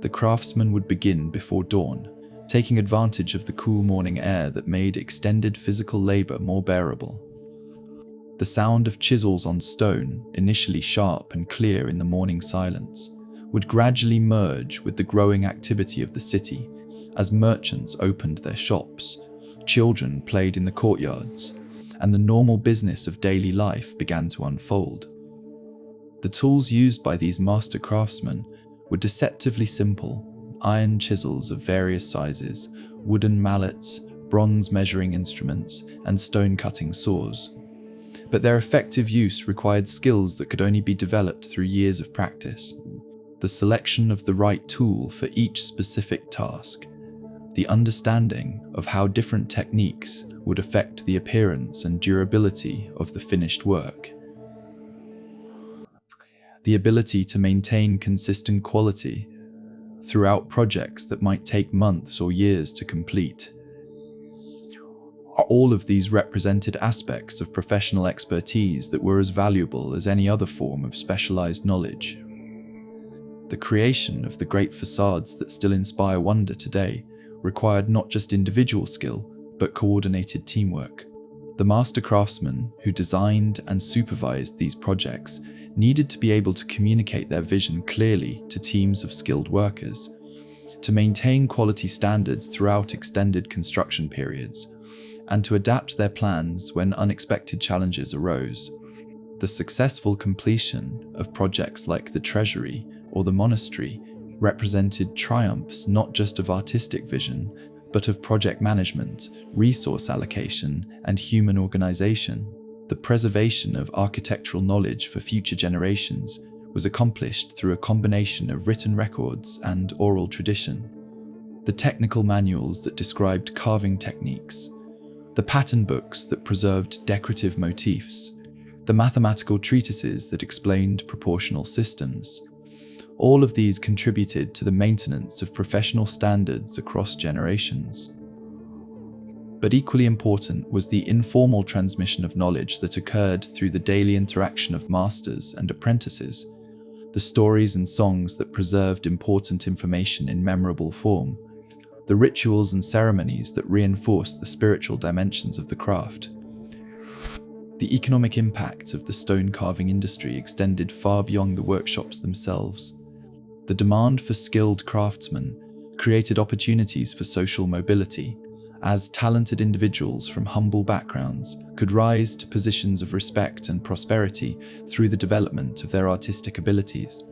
The craftsmen would begin before dawn, taking advantage of the cool morning air that made extended physical labor more bearable. The sound of chisels on stone, initially sharp and clear in the morning silence, would gradually merge with the growing activity of the city as merchants opened their shops, children played in the courtyards, and the normal business of daily life began to unfold. The tools used by these master craftsmen were deceptively simple: iron chisels of various sizes, wooden mallets, bronze measuring instruments, and stone-cutting saws. But their effective use required skills that could only be developed through years of practice. The selection of the right tool for each specific task, the understanding of how different techniques would affect the appearance and durability of the finished work, the ability to maintain consistent quality throughout projects that might take months or years to complete. All of these represented aspects of professional expertise that were as valuable as any other form of specialized knowledge. The creation of the great facades that still inspire wonder today required not just individual skill, but coordinated teamwork. The master craftsmen who designed and supervised these projects needed to be able to communicate their vision clearly to teams of skilled workers, to maintain quality standards throughout extended construction periods, and to adapt their plans when unexpected challenges arose. The successful completion of projects like the treasury or the monastery represented triumphs not just of artistic vision, but of project management, resource allocation, and human organization. The preservation of architectural knowledge for future generations was accomplished through a combination of written records and oral tradition. The technical manuals that described carving techniques, the pattern books that preserved decorative motifs, the mathematical treatises that explained proportional systems. All of these contributed to the maintenance of professional standards across generations. But equally important was the informal transmission of knowledge that occurred through the daily interaction of masters and apprentices, the stories and songs that preserved important information in memorable form, the rituals and ceremonies that reinforced the spiritual dimensions of the craft. The economic impact of the stone carving industry extended far beyond the workshops themselves. The demand for skilled craftsmen created opportunities for social mobility, as talented individuals from humble backgrounds could rise to positions of respect and prosperity through the development of their artistic abilities.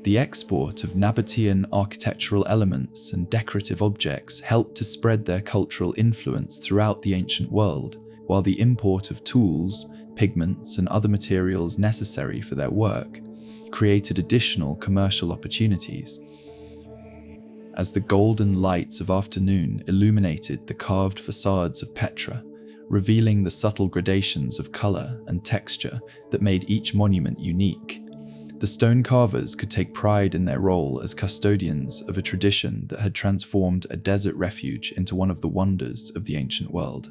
The export of Nabatean architectural elements and decorative objects helped to spread their cultural influence throughout the ancient world, while the import of tools, pigments, and other materials necessary for their work created additional commercial opportunities. As the golden lights of afternoon illuminated the carved facades of Petra, revealing the subtle gradations of color and texture that made each monument unique, the stone carvers could take pride in their role as custodians of a tradition that had transformed a desert refuge into one of the wonders of the ancient world.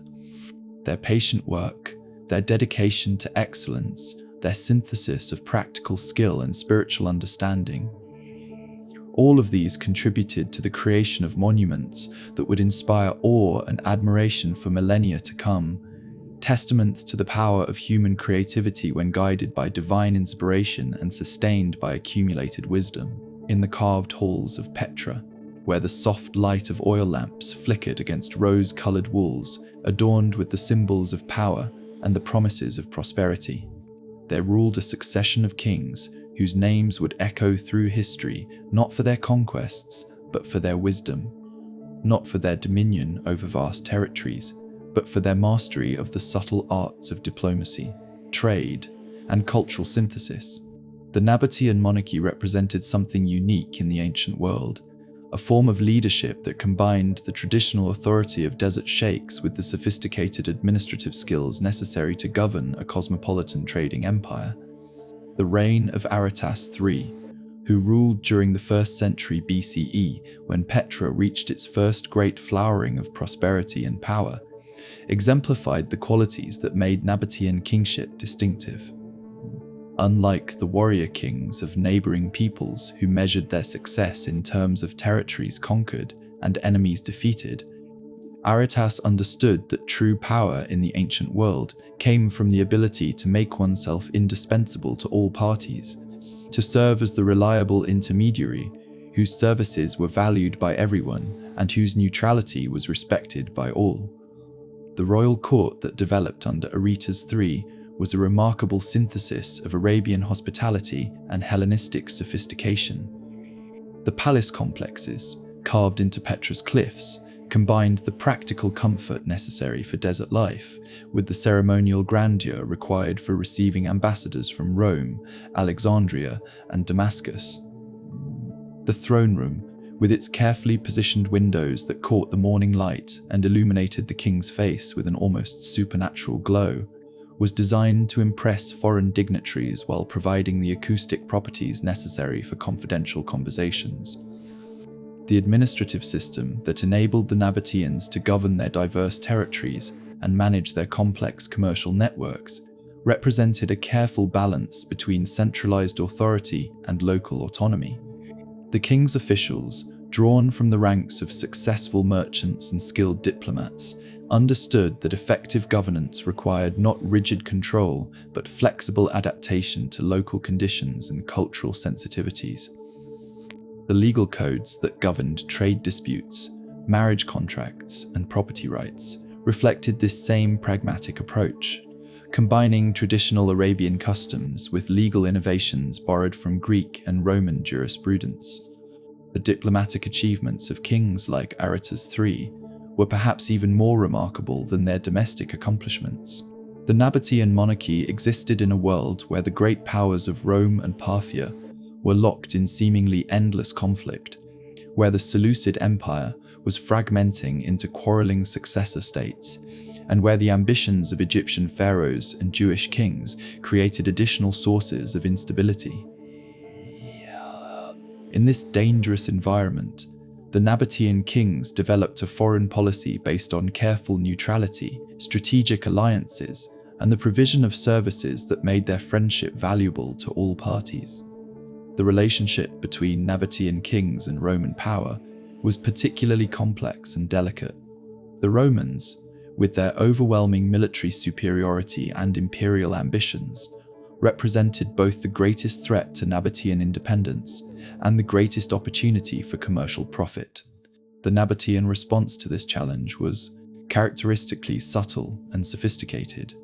Their patient work, their dedication to excellence, their synthesis of practical skill and spiritual understanding, all of these contributed to the creation of monuments that would inspire awe and admiration for millennia to come, testament to the power of human creativity when guided by divine inspiration and sustained by accumulated wisdom. In the carved halls of Petra, where the soft light of oil lamps flickered against rose-colored walls, adorned with the symbols of power and the promises of prosperity, there ruled a succession of kings whose names would echo through history, not for their conquests, but for their wisdom, not for their dominion over vast territories, but for their mastery of the subtle arts of diplomacy, trade, and cultural synthesis. The Nabatean monarchy represented something unique in the ancient world, a form of leadership that combined the traditional authority of desert sheikhs with the sophisticated administrative skills necessary to govern a cosmopolitan trading empire. The reign of Aretas III, who ruled during the 1st century BCE when Petra reached its first great flowering of prosperity and power, exemplified the qualities that made Nabatean kingship distinctive. Unlike the warrior kings of neighboring peoples who measured their success in terms of territories conquered and enemies defeated, Aretas understood that true power in the ancient world came from the ability to make oneself indispensable to all parties, to serve as the reliable intermediary whose services were valued by everyone and whose neutrality was respected by all. The royal court that developed under Aretas III was a remarkable synthesis of Arabian hospitality and Hellenistic sophistication. The palace complexes, carved into Petra's cliffs, combined the practical comfort necessary for desert life with the ceremonial grandeur required for receiving ambassadors from Rome, Alexandria, and Damascus. The throne room, with its carefully positioned windows that caught the morning light and illuminated the king's face with an almost supernatural glow, was designed to impress foreign dignitaries while providing the acoustic properties necessary for confidential conversations. The administrative system that enabled the Nabateans to govern their diverse territories and manage their complex commercial networks represented a careful balance between centralized authority and local autonomy. The king's officials, drawn from the ranks of successful merchants and skilled diplomats, understood that effective governance required not rigid control but flexible adaptation to local conditions and cultural sensitivities. The legal codes that governed trade disputes, marriage contracts, and property rights reflected this same pragmatic approach, combining traditional Arabian customs with legal innovations borrowed from Greek and Roman jurisprudence. The diplomatic achievements of kings like Aretas III were perhaps even more remarkable than their domestic accomplishments. The Nabatean monarchy existed in a world where the great powers of Rome and Parthia were locked in seemingly endless conflict, where the Seleucid Empire was fragmenting into quarreling successor states, and where the ambitions of Egyptian pharaohs and Jewish kings created additional sources of instability. In this dangerous environment, the Nabatean kings developed a foreign policy based on careful neutrality, strategic alliances, and the provision of services that made their friendship valuable to all parties. The relationship between Nabatean kings and Roman power was particularly complex and delicate. The Romans, with their overwhelming military superiority and imperial ambitions, represented both the greatest threat to Nabatean independence and the greatest opportunity for commercial profit. The Nabatean response to this challenge was characteristically subtle and sophisticated.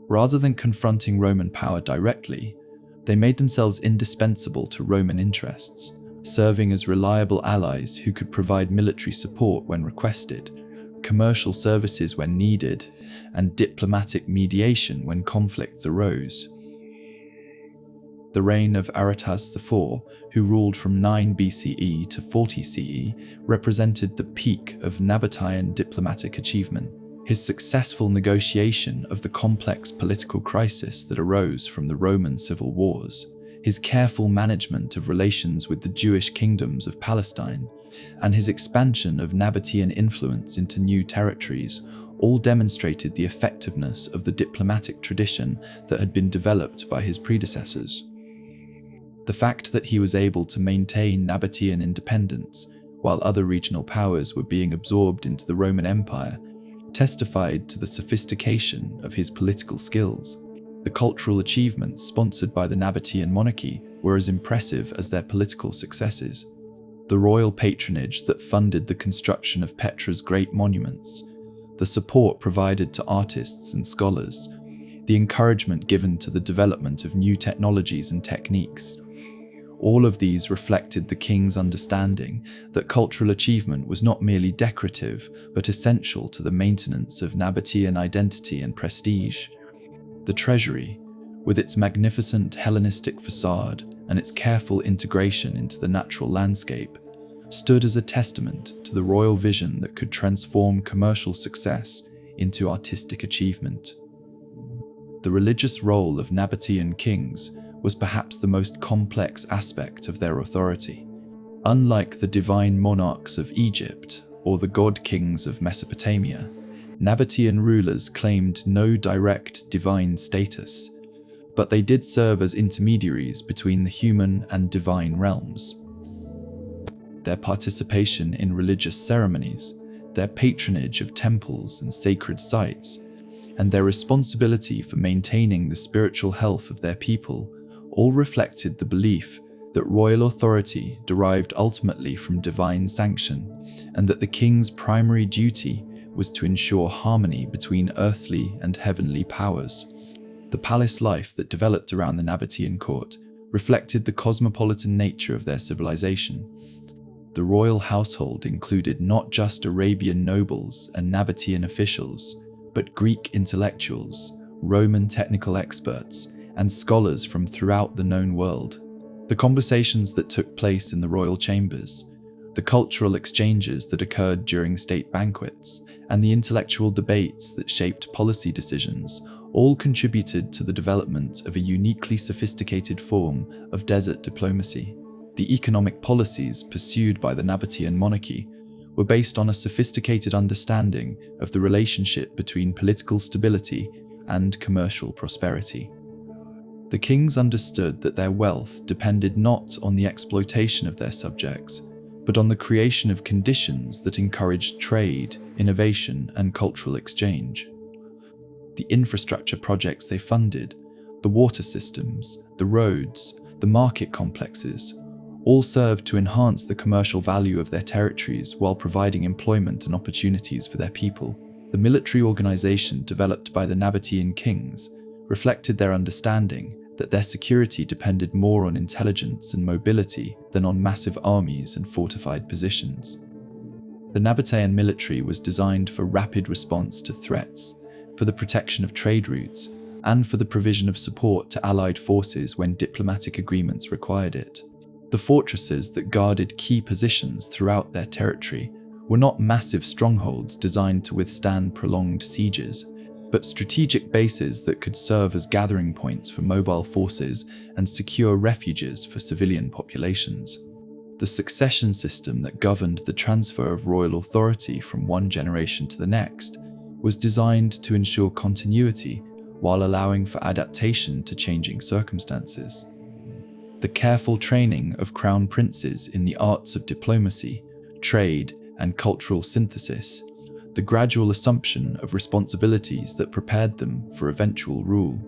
Rather than confronting Roman power directly, they made themselves indispensable to Roman interests, serving as reliable allies who could provide military support when requested, commercial services when needed, and diplomatic mediation when conflicts arose. The reign of Aretas IV, who ruled from 9 BCE to 40 CE, represented the peak of Nabatean diplomatic achievement. His successful negotiation of the complex political crisis that arose from the Roman civil wars, his careful management of relations with the Jewish kingdoms of Palestine, and his expansion of Nabatean influence into new territories all demonstrated the effectiveness of the diplomatic tradition that had been developed by his predecessors. The fact that he was able to maintain Nabatean independence while other regional powers were being absorbed into the Roman Empire testified to the sophistication of his political skills. The cultural achievements sponsored by the Nabatean monarchy were as impressive as their political successes. The royal patronage that funded the construction of Petra's great monuments, the support provided to artists and scholars, the encouragement given to the development of new technologies and techniques, all of these reflected the king's understanding that cultural achievement was not merely decorative, but essential to the maintenance of Nabatean identity and prestige. The treasury, with its magnificent Hellenistic facade and its careful integration into the natural landscape, stood as a testament to the royal vision that could transform commercial success into artistic achievement. The religious role of Nabatean kings was perhaps the most complex aspect of their authority. Unlike the divine monarchs of Egypt or the god-kings of Mesopotamia, Nabatean rulers claimed no direct divine status, but they did serve as intermediaries between the human and divine realms. Their participation in religious ceremonies, their patronage of temples and sacred sites, and their responsibility for maintaining the spiritual health of their people all reflected the belief that royal authority derived ultimately from divine sanction, and that the king's primary duty was to ensure harmony between earthly and heavenly powers. The palace life that developed around the Nabatean court reflected the cosmopolitan nature of their civilization. The royal household included not just Arabian nobles and Nabatean officials, but Greek intellectuals, Roman technical experts, and scholars from throughout the known world. The conversations that took place in the royal chambers, the cultural exchanges that occurred during state banquets, and the intellectual debates that shaped policy decisions all contributed to the development of a uniquely sophisticated form of desert diplomacy. The economic policies pursued by the Nabatean monarchy were based on a sophisticated understanding of the relationship between political stability and commercial prosperity. The kings understood that their wealth depended not on the exploitation of their subjects, but on the creation of conditions that encouraged trade, innovation, and cultural exchange. The infrastructure projects they funded, the water systems, the roads, the market complexes, all served to enhance the commercial value of their territories while providing employment and opportunities for their people. The military organization developed by the Nabatean kings reflected their understanding that their security depended more on intelligence and mobility than on massive armies and fortified positions. The Nabatean military was designed for rapid response to threats, for the protection of trade routes, and for the provision of support to allied forces when diplomatic agreements required it. The fortresses that guarded key positions throughout their territory were not massive strongholds designed to withstand prolonged sieges, but strategic bases that could serve as gathering points for mobile forces and secure refuges for civilian populations. The succession system that governed the transfer of royal authority from one generation to the next was designed to ensure continuity while allowing for adaptation to changing circumstances. The careful training of crown princes in the arts of diplomacy, trade, and cultural synthesis, the gradual assumption of responsibilities that prepared them for eventual rule,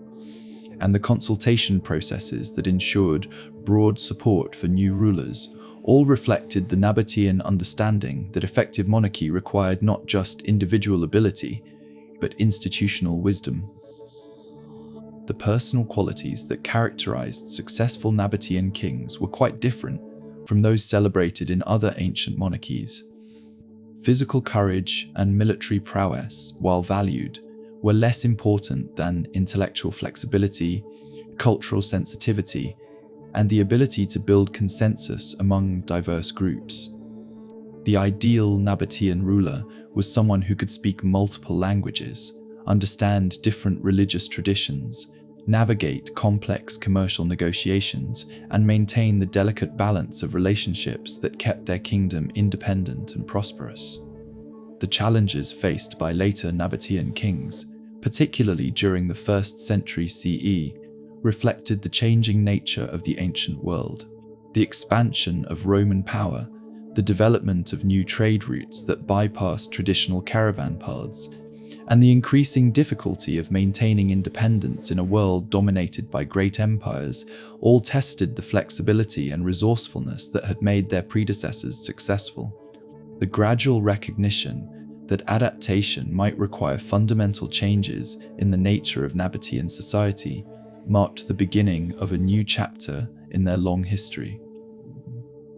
and the consultation processes that ensured broad support for new rulers all reflected the Nabatean understanding that effective monarchy required not just individual ability, but institutional wisdom. The personal qualities that characterized successful Nabatean kings were quite different from those celebrated in other ancient monarchies. Physical courage and military prowess, while valued, were less important than intellectual flexibility, cultural sensitivity, and the ability to build consensus among diverse groups. The ideal Nabatean ruler was someone who could speak multiple languages, understand different religious traditions, navigate complex commercial negotiations, and maintain the delicate balance of relationships that kept their kingdom independent and prosperous. The challenges faced by later Nabatean kings, particularly during the 1st century CE, reflected the changing nature of the ancient world. The expansion of Roman power, the development of new trade routes that bypassed traditional caravan paths, and the increasing difficulty of maintaining independence in a world dominated by great empires all tested the flexibility and resourcefulness that had made their predecessors successful. The gradual recognition that adaptation might require fundamental changes in the nature of Nabatean society marked the beginning of a new chapter in their long history.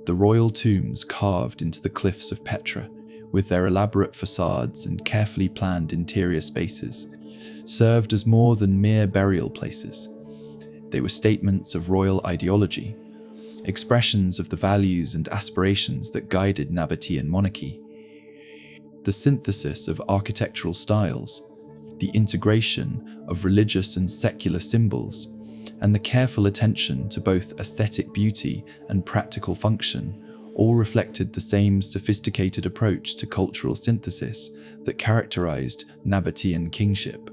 The royal tombs carved into the cliffs of Petra, with their elaborate facades and carefully planned interior spaces, served as more than mere burial places. They were statements of royal ideology, expressions of the values and aspirations that guided Nabatean monarchy. The synthesis of architectural styles, the integration of religious and secular symbols, and the careful attention to both aesthetic beauty and practical function all reflected the same sophisticated approach to cultural synthesis that characterized Nabatean kingship.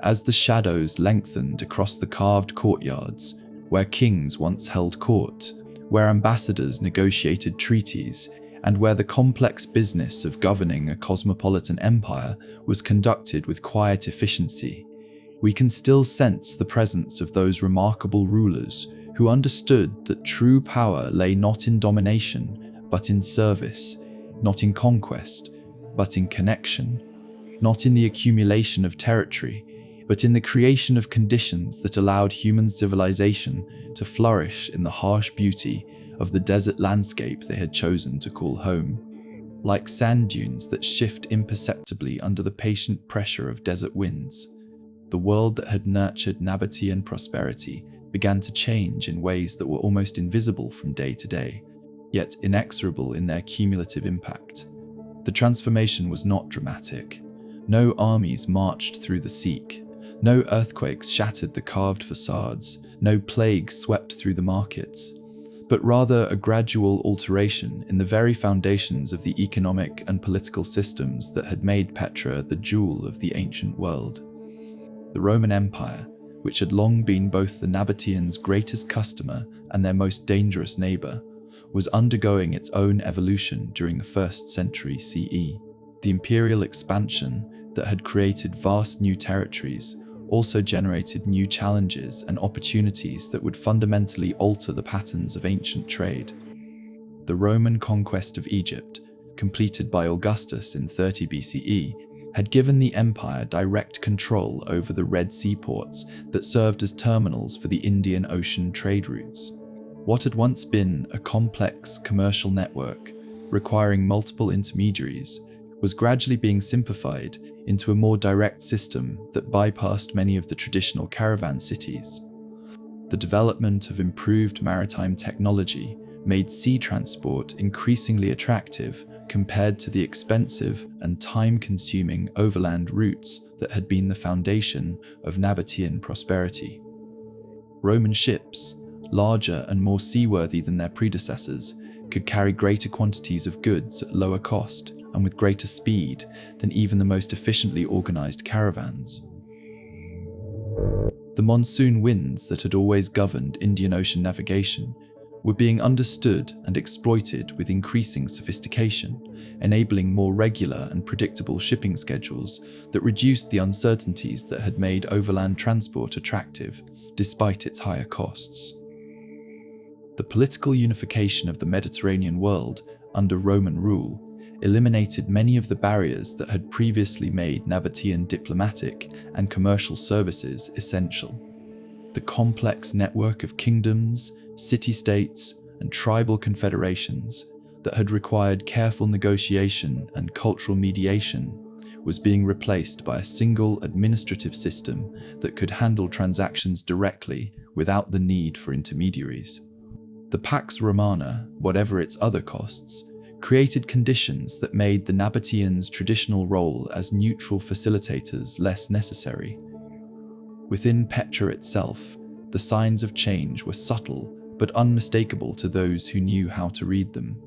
As the shadows lengthened across the carved courtyards, where kings once held court, where ambassadors negotiated treaties, and where the complex business of governing a cosmopolitan empire was conducted with quiet efficiency, we can still sense the presence of those remarkable rulers who understood that true power lay not in domination, but in service, not in conquest, but in connection, not in the accumulation of territory, but in the creation of conditions that allowed human civilization to flourish in the harsh beauty of the desert landscape they had chosen to call home. Like sand dunes that shift imperceptibly under the patient pressure of desert winds, the world that had nurtured Nabatean prosperity began to change in ways that were almost invisible from day to day, yet inexorable in their cumulative impact. The transformation was not dramatic. No armies marched through the Sikh, no earthquakes shattered the carved facades, no plague swept through the markets, but rather a gradual alteration in the very foundations of the economic and political systems that had made Petra the jewel of the ancient world. The Roman Empire, which had long been both the Nabateans' greatest customer and their most dangerous neighbor, was undergoing its own evolution during the 1st century CE. The imperial expansion that had created vast new territories also generated new challenges and opportunities that would fundamentally alter the patterns of ancient trade. The Roman conquest of Egypt, completed by Augustus in 30 BCE, had given the empire direct control over the Red Sea ports that served as terminals for the Indian Ocean trade routes. What had once been a complex commercial network, requiring multiple intermediaries, was gradually being simplified into a more direct system that bypassed many of the traditional caravan cities. The development of improved maritime technology made sea transport increasingly attractive compared to the expensive and time-consuming overland routes that had been the foundation of Nabatean prosperity. Roman ships, larger and more seaworthy than their predecessors, could carry greater quantities of goods at lower cost and with greater speed than even the most efficiently organized caravans. The monsoon winds that had always governed Indian Ocean navigation were being understood and exploited with increasing sophistication, enabling more regular and predictable shipping schedules that reduced the uncertainties that had made overland transport attractive despite its higher costs. The political unification of the Mediterranean world under Roman rule eliminated many of the barriers that had previously made Nabatean diplomatic and commercial services essential. The complex network of kingdoms, city-states, and tribal confederations that had required careful negotiation and cultural mediation was being replaced by a single administrative system that could handle transactions directly without the need for intermediaries. The Pax Romana, whatever its other costs, created conditions that made the Nabateans' traditional role as neutral facilitators less necessary. Within Petra itself, the signs of change were subtle but unmistakable to those who knew how to read them.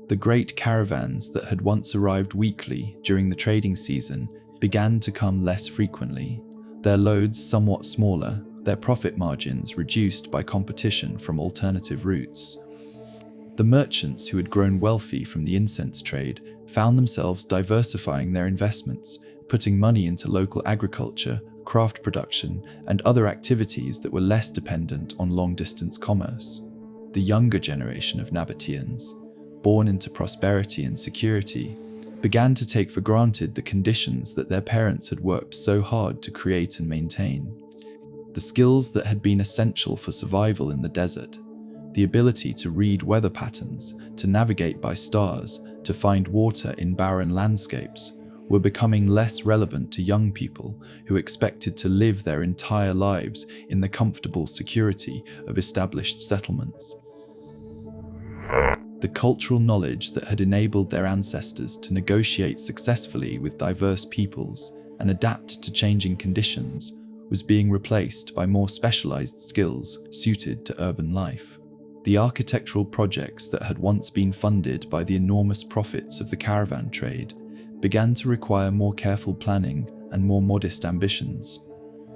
The great caravans that had once arrived weekly during the trading season began to come less frequently, their loads somewhat smaller, their profit margins reduced by competition from alternative routes. The merchants who had grown wealthy from the incense trade found themselves diversifying their investments, putting money into local agriculture, craft production, and other activities that were less dependent on long-distance commerce. The younger generation of Nabateans, born into prosperity and security, began to take for granted the conditions that their parents had worked so hard to create and maintain. The skills that had been essential for survival in the desert, the ability to read weather patterns, to navigate by stars, to find water in barren landscapes, were becoming less relevant to young people who expected to live their entire lives in the comfortable security of established settlements. The cultural knowledge that had enabled their ancestors to negotiate successfully with diverse peoples and adapt to changing conditions was being replaced by more specialized skills suited to urban life. The architectural projects that had once been funded by the enormous profits of the caravan trade began to require more careful planning and more modest ambitions.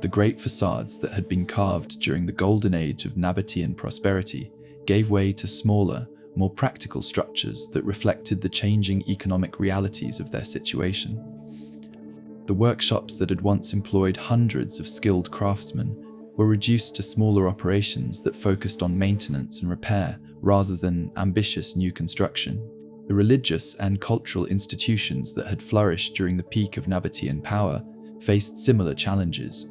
The great facades that had been carved during the golden age of Nabatean prosperity gave way to smaller, more practical structures that reflected the changing economic realities of their situation. The workshops that had once employed hundreds of skilled craftsmen were reduced to smaller operations that focused on maintenance and repair rather than ambitious new construction. The religious and cultural institutions that had flourished during the peak of Nabatean power faced similar challenges.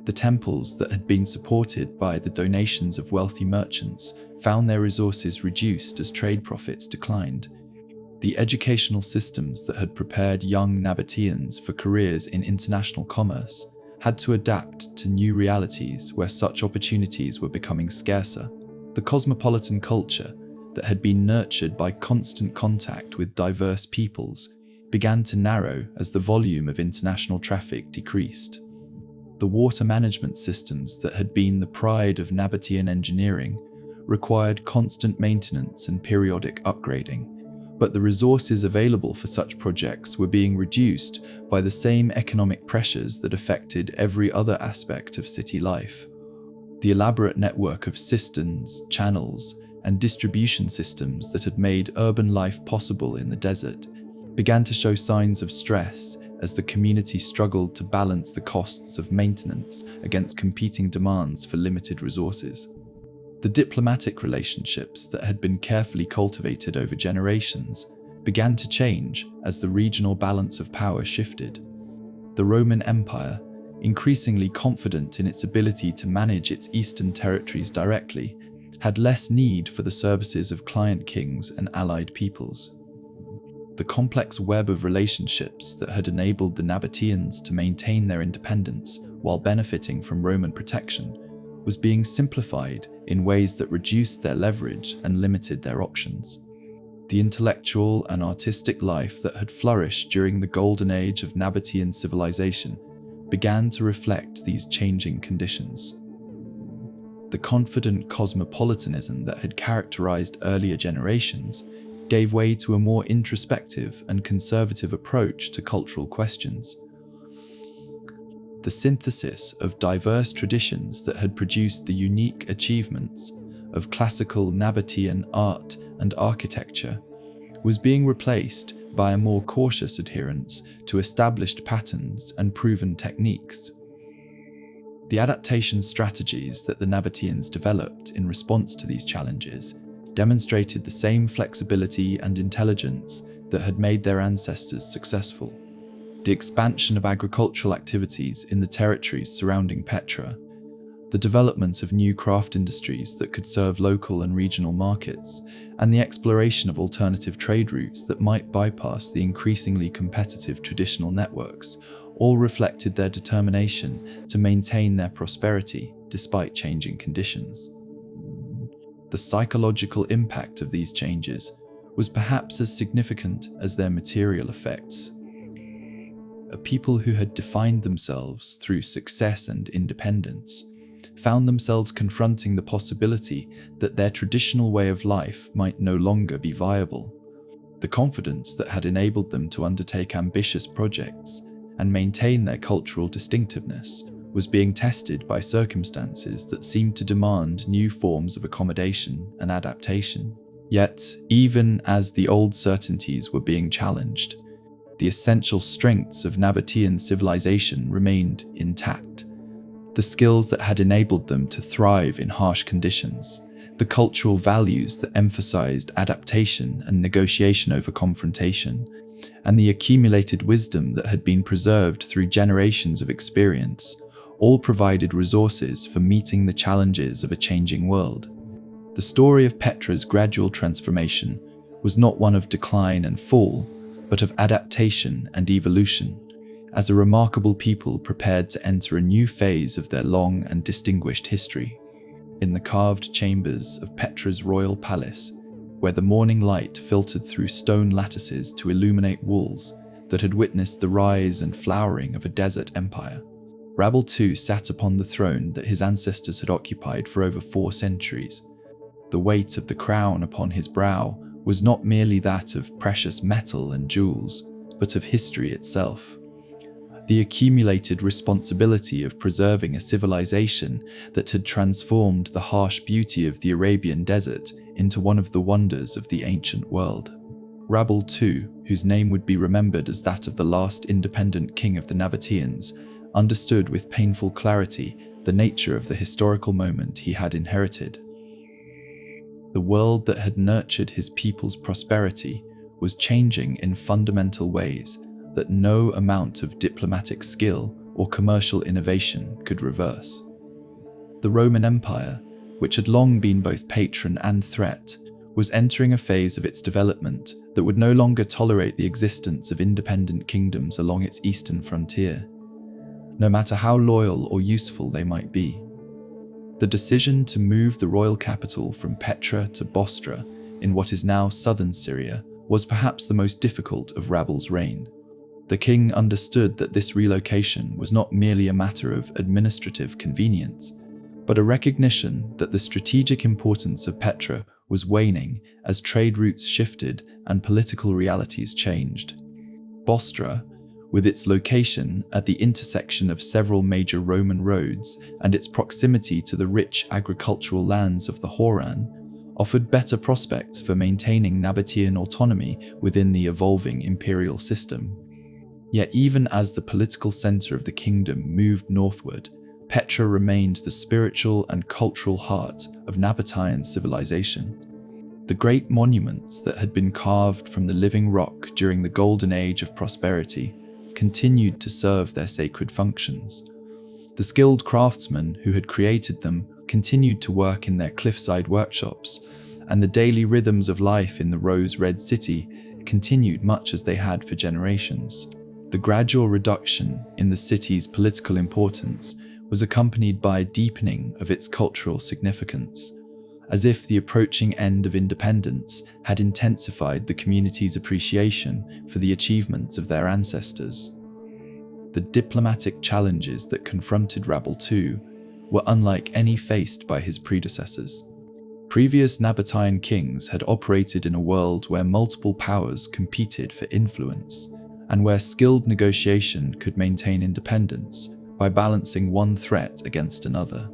The temples that had been supported by the donations of wealthy merchants found their resources reduced as trade profits declined. The educational systems that had prepared young Nabateans for careers in international commerce had to adapt to new realities where such opportunities were becoming scarcer. The cosmopolitan culture that had been nurtured by constant contact with diverse peoples began to narrow as the volume of international traffic decreased. The water management systems that had been the pride of Nabatean engineering required constant maintenance and periodic upgrading, but the resources available for such projects were being reduced by the same economic pressures that affected every other aspect of city life. The elaborate network of cisterns, channels, and distribution systems that had made urban life possible in the desert began to show signs of stress as the community struggled to balance the costs of maintenance against competing demands for limited resources. The diplomatic relationships that had been carefully cultivated over generations began to change as the regional balance of power shifted. The Roman Empire, increasingly confident in its ability to manage its eastern territories directly, had less need for the services of client kings and allied peoples. The complex web of relationships that had enabled the Nabateans to maintain their independence while benefiting from Roman protection was being simplified in ways that reduced their leverage and limited their options. The intellectual and artistic life that had flourished during the golden age of Nabatean civilization began to reflect these changing conditions. The confident cosmopolitanism that had characterized earlier generations gave way to a more introspective and conservative approach to cultural questions. The synthesis of diverse traditions that had produced the unique achievements of classical Nabatean art and architecture was being replaced by a more cautious adherence to established patterns and proven techniques. The adaptation strategies that the Nabateans developed in response to these challenges demonstrated the same flexibility and intelligence that had made their ancestors successful. The expansion of agricultural activities in the territories surrounding Petra, the development of new craft industries that could serve local and regional markets, and the exploration of alternative trade routes that might bypass the increasingly competitive traditional networks all reflected their determination to maintain their prosperity despite changing conditions. The psychological impact of these changes was perhaps as significant as their material effects. A people who had defined themselves through success and independence found themselves confronting the possibility that their traditional way of life might no longer be viable. The confidence that had enabled them to undertake ambitious projects and maintain their cultural distinctiveness was being tested by circumstances that seemed to demand new forms of accommodation and adaptation. Yet, even as the old certainties were being challenged, the essential strengths of Nabatean civilization remained intact. The skills that had enabled them to thrive in harsh conditions, the cultural values that emphasized adaptation and negotiation over confrontation, and the accumulated wisdom that had been preserved through generations of experience, all provided resources for meeting the challenges of a changing world. The story of Petra's gradual transformation was not one of decline and fall, but of adaptation and evolution, as a remarkable people prepared to enter a new phase of their long and distinguished history. In the carved chambers of Petra's royal palace, where the morning light filtered through stone lattices to illuminate walls that had witnessed the rise and flowering of a desert empire, Rabble II sat upon the throne that his ancestors had occupied for over 4 centuries. The weight of the crown upon his brow was not merely that of precious metal and jewels, but of history itself. The accumulated responsibility of preserving a civilization that had transformed the harsh beauty of the Arabian desert into one of the wonders of the ancient world. Rabble II, whose name would be remembered as that of the last independent king of the Nabateans, understood with painful clarity the nature of the historical moment he had inherited. The world that had nurtured his people's prosperity was changing in fundamental ways that no amount of diplomatic skill or commercial innovation could reverse. The Roman Empire, which had long been both patron and threat, was entering a phase of its development that would no longer tolerate the existence of independent kingdoms along its eastern frontier, no matter how loyal or useful they might be. The decision to move the royal capital from Petra to Bostra in what is now southern Syria was perhaps the most difficult of Rabble's reign. The king understood that this relocation was not merely a matter of administrative convenience, but a recognition that the strategic importance of Petra was waning as trade routes shifted and political realities changed. Bostra, with its location at the intersection of several major Roman roads and its proximity to the rich agricultural lands of the Hauran, offered better prospects for maintaining Nabatean autonomy within the evolving imperial system. Yet even as the political center of the kingdom moved northward, Petra remained the spiritual and cultural heart of Nabatean civilization. The great monuments that had been carved from the living rock during the golden age of prosperity continued to serve their sacred functions. The skilled craftsmen who had created them continued to work in their cliffside workshops, and the daily rhythms of life in the rose-red city continued much as they had for generations. The gradual reduction in the city's political importance was accompanied by a deepening of its cultural significance, as if the approaching end of independence had intensified the community's appreciation for the achievements of their ancestors. The diplomatic challenges that confronted Rabble II were unlike any faced by his predecessors. Previous Nabatean kings had operated in a world where multiple powers competed for influence, and where skilled negotiation could maintain independence by balancing one threat against another.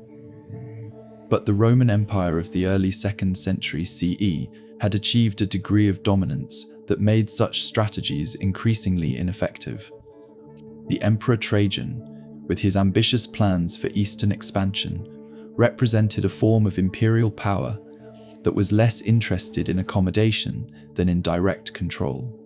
But the Roman Empire of the early 2nd century CE had achieved a degree of dominance that made such strategies increasingly ineffective. The Emperor Trajan, with his ambitious plans for eastern expansion, represented a form of imperial power that was less interested in accommodation than in direct control.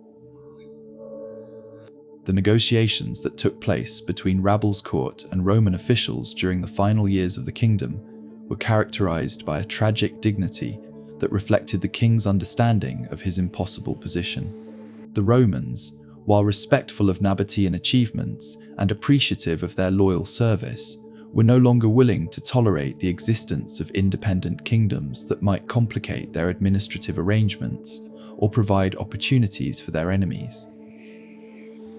The negotiations that took place between Rabel's court and Roman officials during the final years of the kingdom were characterized by a tragic dignity that reflected the king's understanding of his impossible position. The Romans, while respectful of Nabatean achievements and appreciative of their loyal service, were no longer willing to tolerate the existence of independent kingdoms that might complicate their administrative arrangements or provide opportunities for their enemies.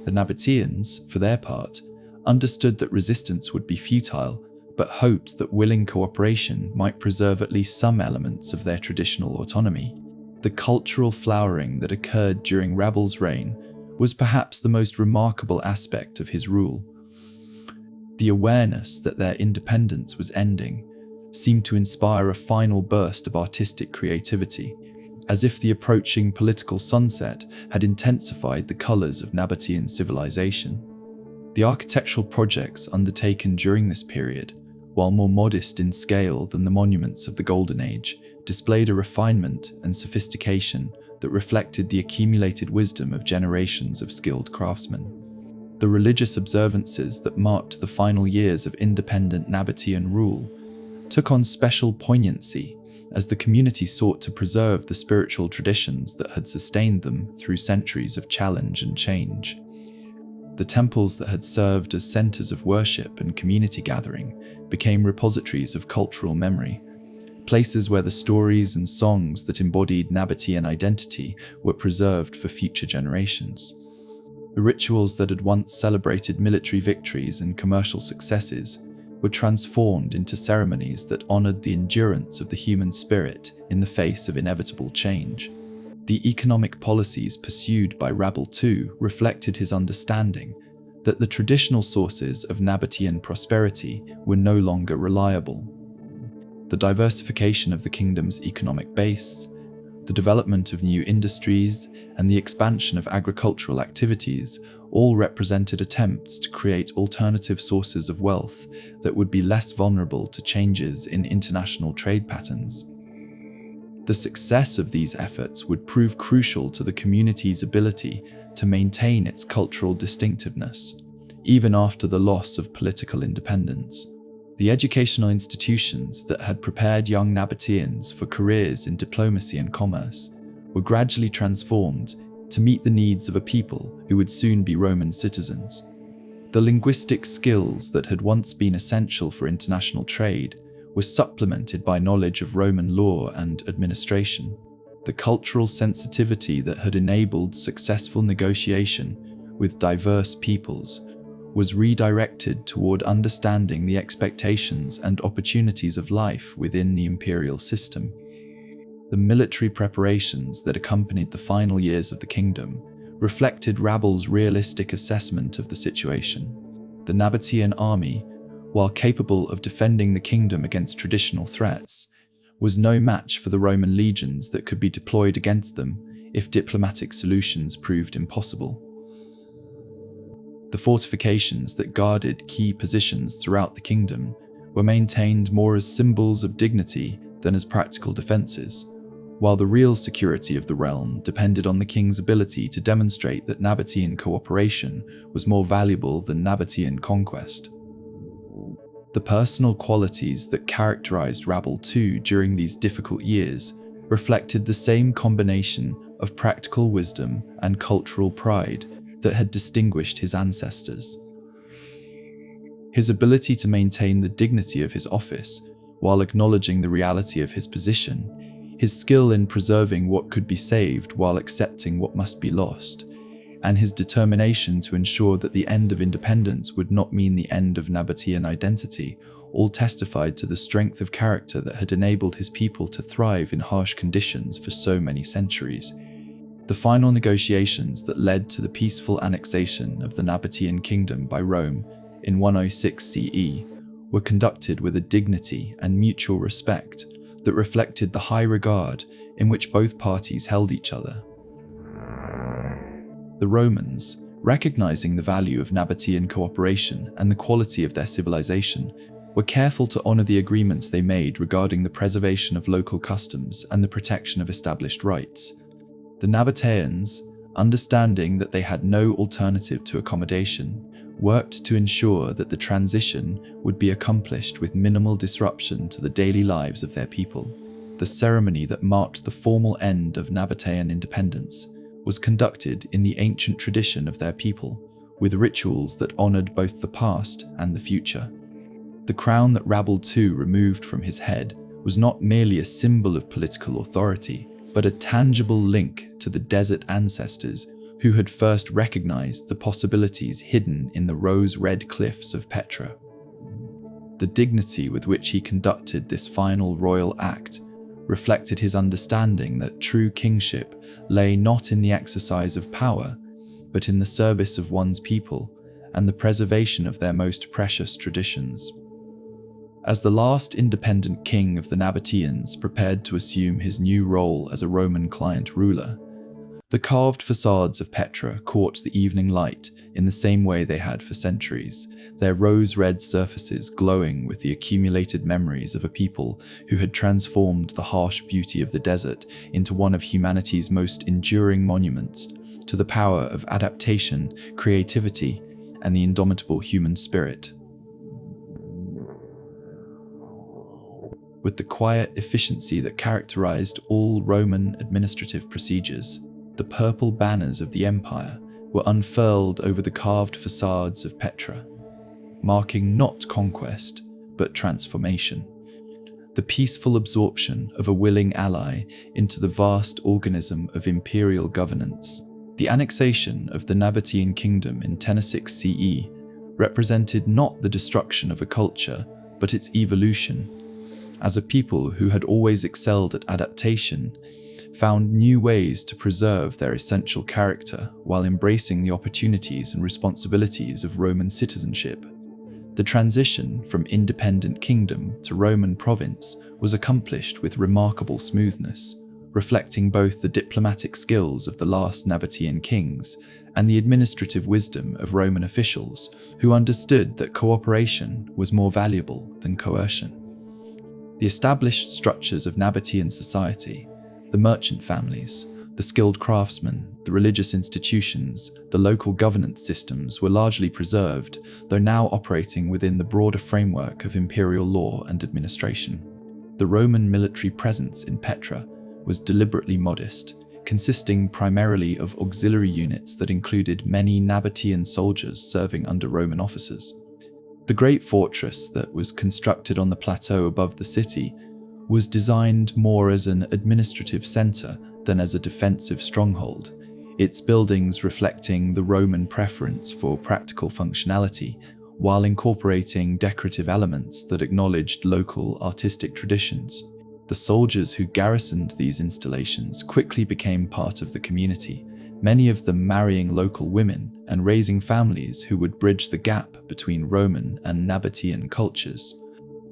The Nabateans, for their part, understood that resistance would be futile, but hoped that willing cooperation might preserve at least some elements of their traditional autonomy. The cultural flowering that occurred during Rabel's reign was perhaps the most remarkable aspect of his rule. The awareness that their independence was ending seemed to inspire a final burst of artistic creativity, as if the approaching political sunset had intensified the colors of Nabatean civilization. The architectural projects undertaken during this period, while more modest in scale than the monuments of the Golden Age, displayed a refinement and sophistication that reflected the accumulated wisdom of generations of skilled craftsmen. The religious observances that marked the final years of independent Nabatean rule took on special poignancy as the community sought to preserve the spiritual traditions that had sustained them through centuries of challenge and change. The temples that had served as centers of worship and community gathering became repositories of cultural memory, places where the stories and songs that embodied Nabatean identity were preserved for future generations. The rituals that had once celebrated military victories and commercial successes were transformed into ceremonies that honored the endurance of the human spirit in the face of inevitable change. The economic policies pursued by Rabel II reflected his understanding that the traditional sources of Nabatean prosperity were no longer reliable. The diversification of the kingdom's economic base, the development of new industries, and the expansion of agricultural activities all represented attempts to create alternative sources of wealth that would be less vulnerable to changes in international trade patterns. The success of these efforts would prove crucial to the community's ability to maintain its cultural distinctiveness, even after the loss of political independence. The educational institutions that had prepared young Nabateans for careers in diplomacy and commerce were gradually transformed to meet the needs of a people who would soon be Roman citizens. The linguistic skills that had once been essential for international trade were supplemented by knowledge of Roman law and administration. The cultural sensitivity that had enabled successful negotiation with diverse peoples was redirected toward understanding the expectations and opportunities of life within the imperial system. The military preparations that accompanied the final years of the kingdom reflected Rabel's realistic assessment of the situation. The Nabatean army, while capable of defending the kingdom against traditional threats, was no match for the Roman legions that could be deployed against them if diplomatic solutions proved impossible. The fortifications that guarded key positions throughout the kingdom were maintained more as symbols of dignity than as practical defenses, while the real security of the realm depended on the king's ability to demonstrate that Nabatean cooperation was more valuable than Nabatean conquest. The personal qualities that characterized Rabel II during these difficult years reflected the same combination of practical wisdom and cultural pride that had distinguished his ancestors. His ability to maintain the dignity of his office while acknowledging the reality of his position, his skill in preserving what could be saved while accepting what must be lost, and his determination to ensure that the end of independence would not mean the end of Nabatean identity, all testified to the strength of character that had enabled his people to thrive in harsh conditions for so many centuries. The final negotiations that led to the peaceful annexation of the Nabatean kingdom by Rome in 106 CE were conducted with a dignity and mutual respect that reflected the high regard in which both parties held each other. The Romans, recognizing the value of Nabatean cooperation and the quality of their civilization, were careful to honor the agreements they made regarding the preservation of local customs and the protection of established rights. The Nabateans, understanding that they had no alternative to accommodation, worked to ensure that the transition would be accomplished with minimal disruption to the daily lives of their people. The ceremony that marked the formal end of Nabatean independence was conducted in the ancient tradition of their people, with rituals that honored both the past and the future. The crown that Rabble II removed from his head was not merely a symbol of political authority, but a tangible link to the desert ancestors who had first recognized the possibilities hidden in the rose-red cliffs of Petra. The dignity with which he conducted this final royal act reflected his understanding that true kingship lay not in the exercise of power, but in the service of one's people and the preservation of their most precious traditions. As the last independent king of the Nabateans prepared to assume his new role as a Roman client ruler, the carved facades of Petra caught the evening light in the same way they had for centuries, their rose-red surfaces glowing with the accumulated memories of a people who had transformed the harsh beauty of the desert into one of humanity's most enduring monuments to the power of adaptation, creativity, and the indomitable human spirit. With the quiet efficiency that characterized all Roman administrative procedures, the purple banners of the empire were unfurled over the carved facades of Petra, marking not conquest, but transformation. The peaceful absorption of a willing ally into the vast organism of imperial governance. The annexation of the Nabatean kingdom in 1006 CE represented not the destruction of a culture, but its evolution. As a people who had always excelled at adaptation, found new ways to preserve their essential character while embracing the opportunities and responsibilities of Roman citizenship. The transition from independent kingdom to Roman province was accomplished with remarkable smoothness, reflecting both the diplomatic skills of the last Nabatean kings and the administrative wisdom of Roman officials who understood that cooperation was more valuable than coercion. The established structures of Nabatean society, the merchant families, the skilled craftsmen, the religious institutions, the local governance systems were largely preserved, though now operating within the broader framework of imperial law and administration. The Roman military presence in Petra was deliberately modest, consisting primarily of auxiliary units that included many Nabatean soldiers serving under Roman officers. The great fortress that was constructed on the plateau above the city was designed more as an administrative center than as a defensive stronghold, its buildings reflecting the Roman preference for practical functionality while incorporating decorative elements that acknowledged local artistic traditions. The soldiers who garrisoned these installations quickly became part of the community, many of them marrying local women and raising families who would bridge the gap between Roman and Nabatean cultures.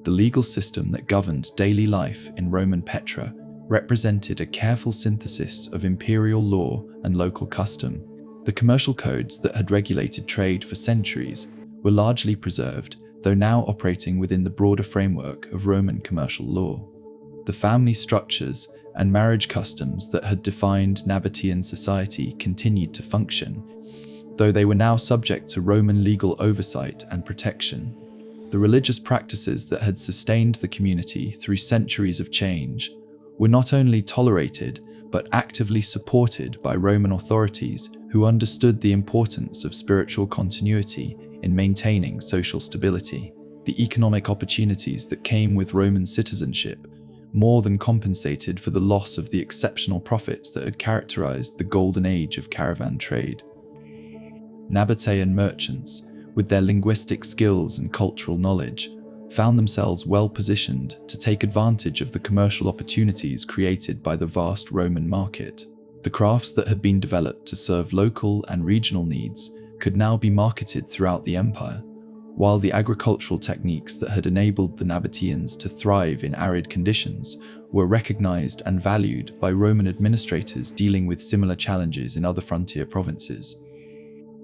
The legal system that governed daily life in Roman Petra represented a careful synthesis of imperial law and local custom. The commercial codes that had regulated trade for centuries were largely preserved, though now operating within the broader framework of Roman commercial law. The family structures and marriage customs that had defined Nabatean society continued to function, though they were now subject to Roman legal oversight and protection. The religious practices that had sustained the community through centuries of change were not only tolerated, but actively supported by Roman authorities who understood the importance of spiritual continuity in maintaining social stability. The economic opportunities that came with Roman citizenship more than compensated for the loss of the exceptional profits that had characterized the golden age of caravan trade. Nabatean merchants, with their linguistic skills and cultural knowledge, found themselves well positioned to take advantage of the commercial opportunities created by the vast Roman market. The crafts that had been developed to serve local and regional needs could now be marketed throughout the empire, while the agricultural techniques that had enabled the Nabateans to thrive in arid conditions were recognized and valued by Roman administrators dealing with similar challenges in other frontier provinces.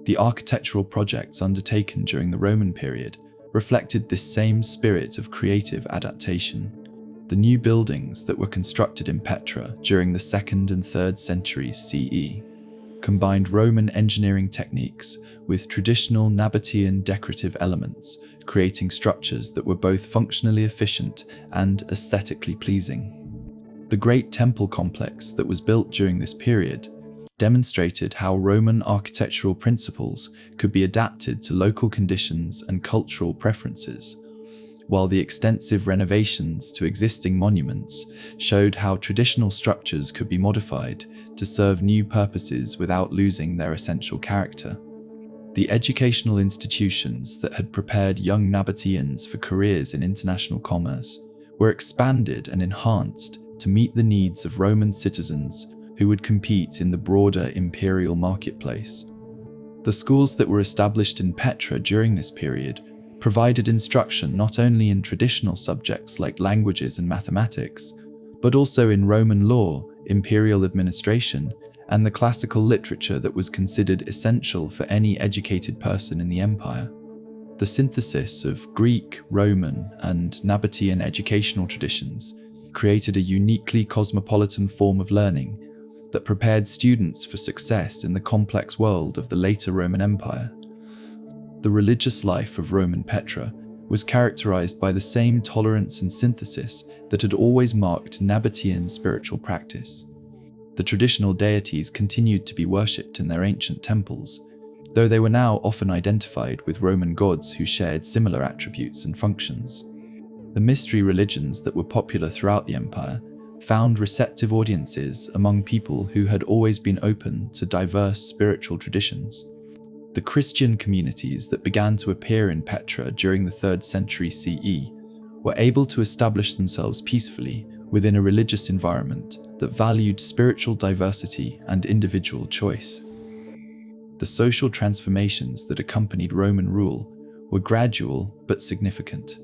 The architectural projects undertaken during the Roman period reflected this same spirit of creative adaptation. The new buildings that were constructed in Petra during the 2nd and 3rd centuries CE combined Roman engineering techniques with traditional Nabatean decorative elements, creating structures that were both functionally efficient and aesthetically pleasing. The great temple complex that was built during this period demonstrated how Roman architectural principles could be adapted to local conditions and cultural preferences, while the extensive renovations to existing monuments showed how traditional structures could be modified to serve new purposes without losing their essential character. The educational institutions that had prepared young Nabateans for careers in international commerce were expanded and enhanced to meet the needs of Roman citizens who would compete in the broader imperial marketplace. The schools that were established in Petra during this period provided instruction not only in traditional subjects like languages and mathematics, but also in Roman law, imperial administration, and the classical literature that was considered essential for any educated person in the empire. The synthesis of Greek, Roman, and Nabatean educational traditions created a uniquely cosmopolitan form of learning that prepared students for success in the complex world of the later Roman Empire. The religious life of Roman Petra was characterized by the same tolerance and synthesis that had always marked Nabatean spiritual practice. The traditional deities continued to be worshipped in their ancient temples, though they were now often identified with Roman gods who shared similar attributes and functions. The mystery religions that were popular throughout the empire found receptive audiences among people who had always been open to diverse spiritual traditions. The Christian communities that began to appear in Petra during the 3rd century CE were able to establish themselves peacefully within a religious environment that valued spiritual diversity and individual choice. The social transformations that accompanied Roman rule were gradual but significant.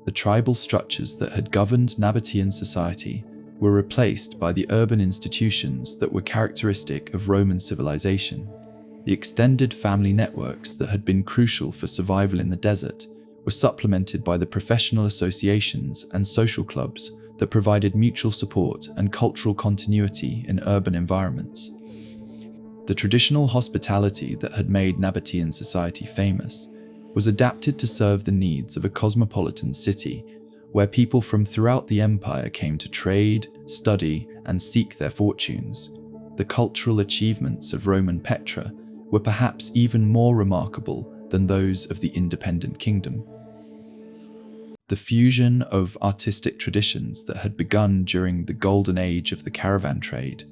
The tribal structures that had governed Nabatean society were replaced by the urban institutions that were characteristic of Roman civilization. The extended family networks that had been crucial for survival in the desert were supplemented by the professional associations and social clubs that provided mutual support and cultural continuity in urban environments. The traditional hospitality that had made Nabatean society famous was adapted to serve the needs of a cosmopolitan city where people from throughout the empire came to trade, study, and seek their fortunes. The cultural achievements of Roman Petra were perhaps even more remarkable than those of the independent kingdom. The fusion of artistic traditions that had begun during the golden age of the caravan trade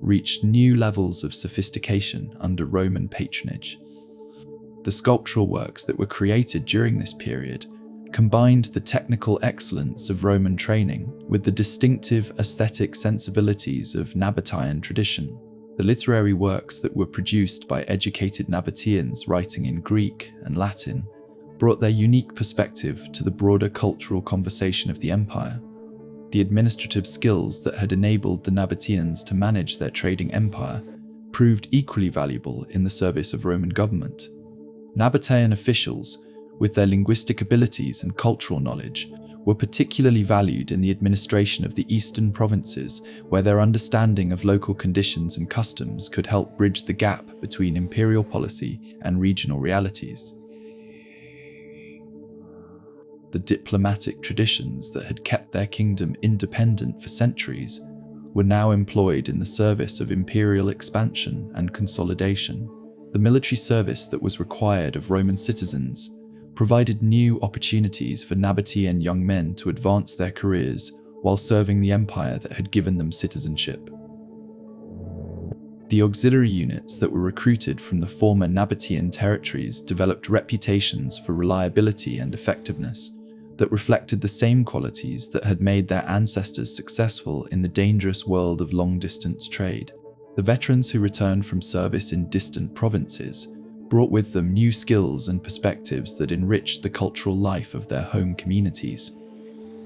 reached new levels of sophistication under Roman patronage. The sculptural works that were created during this period combined the technical excellence of Roman training with the distinctive aesthetic sensibilities of Nabatean tradition. The literary works that were produced by educated Nabateans writing in Greek and Latin brought their unique perspective to the broader cultural conversation of the empire. The administrative skills that had enabled the Nabateans to manage their trading empire proved equally valuable in the service of Roman government. Nabatean officials, with their linguistic abilities and cultural knowledge, were particularly valued in the administration of the eastern provinces, where their understanding of local conditions and customs could help bridge the gap between imperial policy and regional realities. The diplomatic traditions that had kept their kingdom independent for centuries were now employed in the service of imperial expansion and consolidation. The military service that was required of Roman citizens provided new opportunities for Nabatean young men to advance their careers while serving the empire that had given them citizenship. The auxiliary units that were recruited from the former Nabatean territories developed reputations for reliability and effectiveness, that reflected the same qualities that had made their ancestors successful in the dangerous world of long-distance trade. The veterans who returned from service in distant provinces brought with them new skills and perspectives that enriched the cultural life of their home communities.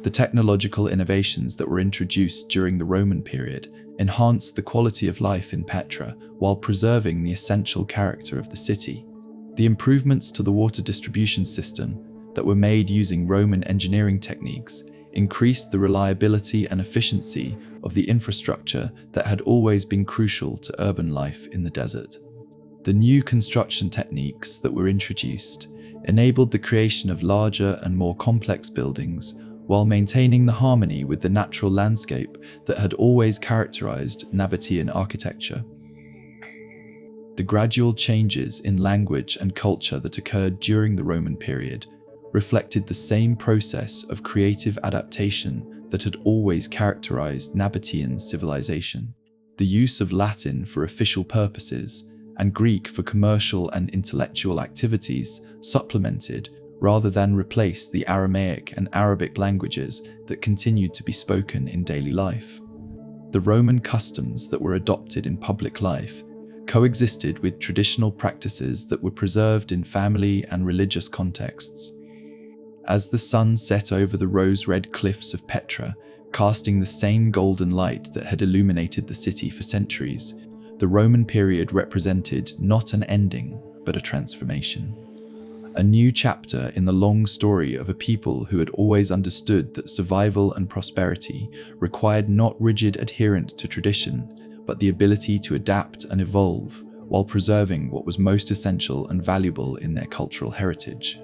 The technological innovations that were introduced during the Roman period enhanced the quality of life in Petra while preserving the essential character of the city. The improvements to the water distribution system that were made using Roman engineering techniques increased the reliability and efficiency of the infrastructure that had always been crucial to urban life in the desert. The new construction techniques that were introduced enabled the creation of larger and more complex buildings while maintaining the harmony with the natural landscape that had always characterized Nabatean architecture. The gradual changes in language and culture that occurred during the Roman period reflected the same process of creative adaptation that had always characterized Nabatean civilization. The use of Latin for official purposes and Greek for commercial and intellectual activities supplemented rather than replaced the Aramaic and Arabic languages that continued to be spoken in daily life. The Roman customs that were adopted in public life coexisted with traditional practices that were preserved in family and religious contexts. As the sun set over the rose-red cliffs of Petra, casting the same golden light that had illuminated the city for centuries, the Roman period represented not an ending, but a transformation. A new chapter in the long story of a people who had always understood that survival and prosperity required not rigid adherence to tradition, but the ability to adapt and evolve while preserving what was most essential and valuable in their cultural heritage.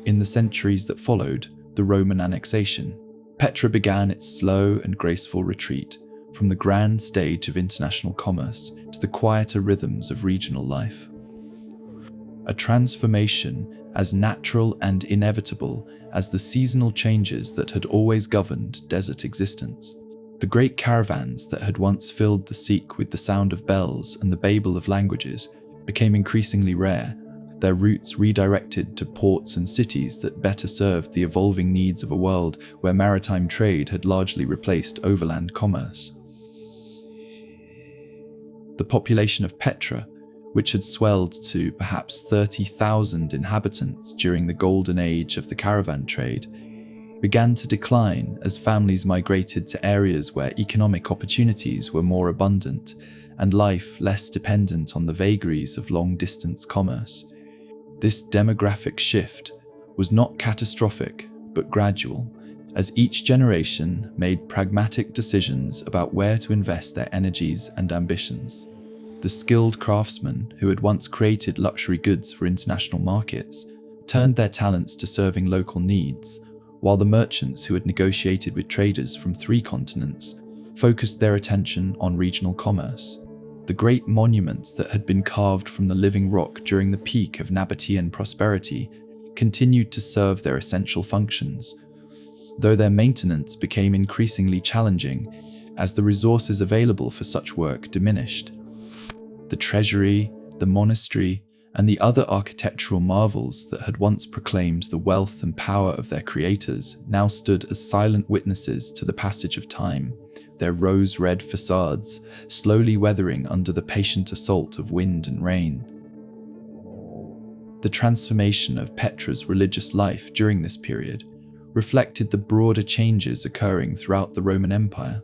In the centuries that followed the Roman annexation, Petra began its slow and graceful retreat from the grand stage of international commerce to the quieter rhythms of regional life. A transformation as natural and inevitable as the seasonal changes that had always governed desert existence. The great caravans that had once filled the Sikh with the sound of bells and the babel of languages became increasingly rare, their routes redirected to ports and cities that better served the evolving needs of a world where maritime trade had largely replaced overland commerce. The population of Petra, which had swelled to perhaps 30,000 inhabitants during the golden age of the caravan trade, began to decline as families migrated to areas where economic opportunities were more abundant and life less dependent on the vagaries of long-distance commerce. This demographic shift was not catastrophic, but gradual, as each generation made pragmatic decisions about where to invest their energies and ambitions. The skilled craftsmen who had once created luxury goods for international markets turned their talents to serving local needs, while the merchants who had negotiated with traders from 3 continents focused their attention on regional commerce. The great monuments that had been carved from the living rock during the peak of Nabatean prosperity continued to serve their essential functions, though their maintenance became increasingly challenging as the resources available for such work diminished. The treasury, the monastery, and the other architectural marvels that had once proclaimed the wealth and power of their creators now stood as silent witnesses to the passage of time, their rose-red facades slowly weathering under the patient assault of wind and rain. The transformation of Petra's religious life during this period reflected the broader changes occurring throughout the Roman Empire.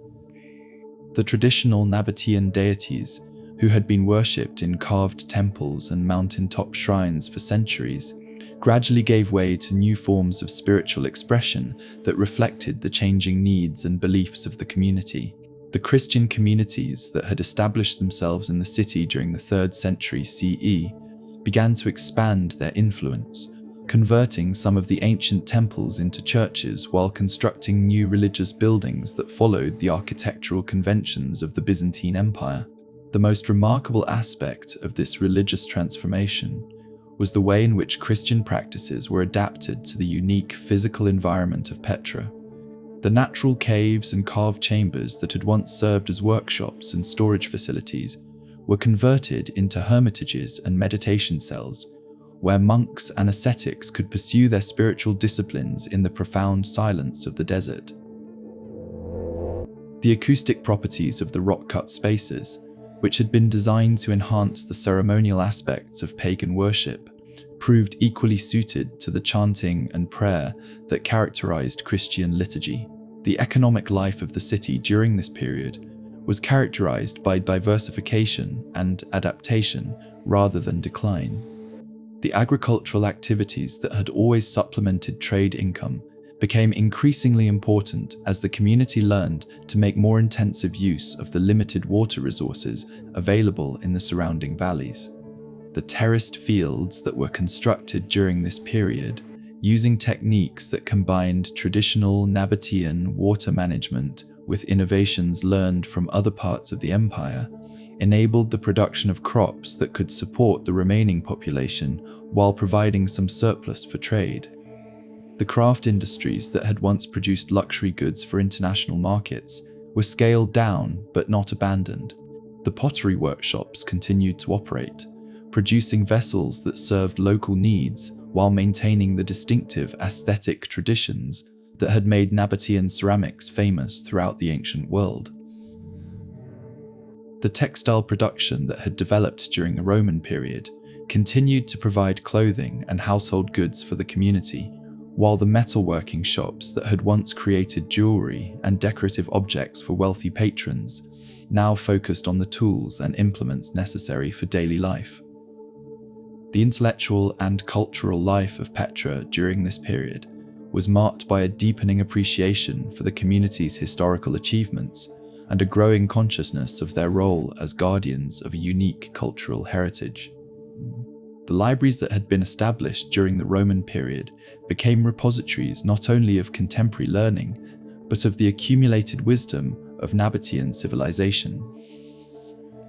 The traditional Nabatean deities, who had been worshipped in carved temples and mountaintop shrines for centuries, gradually gave way to new forms of spiritual expression that reflected the changing needs and beliefs of the community. The Christian communities that had established themselves in the city during the 3rd century CE began to expand their influence, converting some of the ancient temples into churches while constructing new religious buildings that followed the architectural conventions of the Byzantine Empire. The most remarkable aspect of this religious transformation was the way in which Christian practices were adapted to the unique physical environment of Petra. The natural caves and carved chambers that had once served as workshops and storage facilities were converted into hermitages and meditation cells, where monks and ascetics could pursue their spiritual disciplines in the profound silence of the desert. The acoustic properties of the rock-cut spaces, which had been designed to enhance the ceremonial aspects of pagan worship, proved equally suited to the chanting and prayer that characterized Christian liturgy. The economic life of the city during this period was characterized by diversification and adaptation rather than decline. The agricultural activities that had always supplemented trade income became increasingly important as the community learned to make more intensive use of the limited water resources available in the surrounding valleys. The terraced fields that were constructed during this period, using techniques that combined traditional Nabatean water management with innovations learned from other parts of the empire, enabled the production of crops that could support the remaining population while providing some surplus for trade. The craft industries that had once produced luxury goods for international markets were scaled down but not abandoned. The pottery workshops continued to operate, producing vessels that served local needs while maintaining the distinctive aesthetic traditions that had made Nabatean ceramics famous throughout the ancient world. The textile production that had developed during the Roman period continued to provide clothing and household goods for the community, while the metalworking shops that had once created jewelry and decorative objects for wealthy patrons now focused on the tools and implements necessary for daily life. The intellectual and cultural life of Petra during this period was marked by a deepening appreciation for the community's historical achievements and a growing consciousness of their role as guardians of a unique cultural heritage. The libraries that had been established during the Roman period became repositories not only of contemporary learning, but of the accumulated wisdom of Nabatean civilization.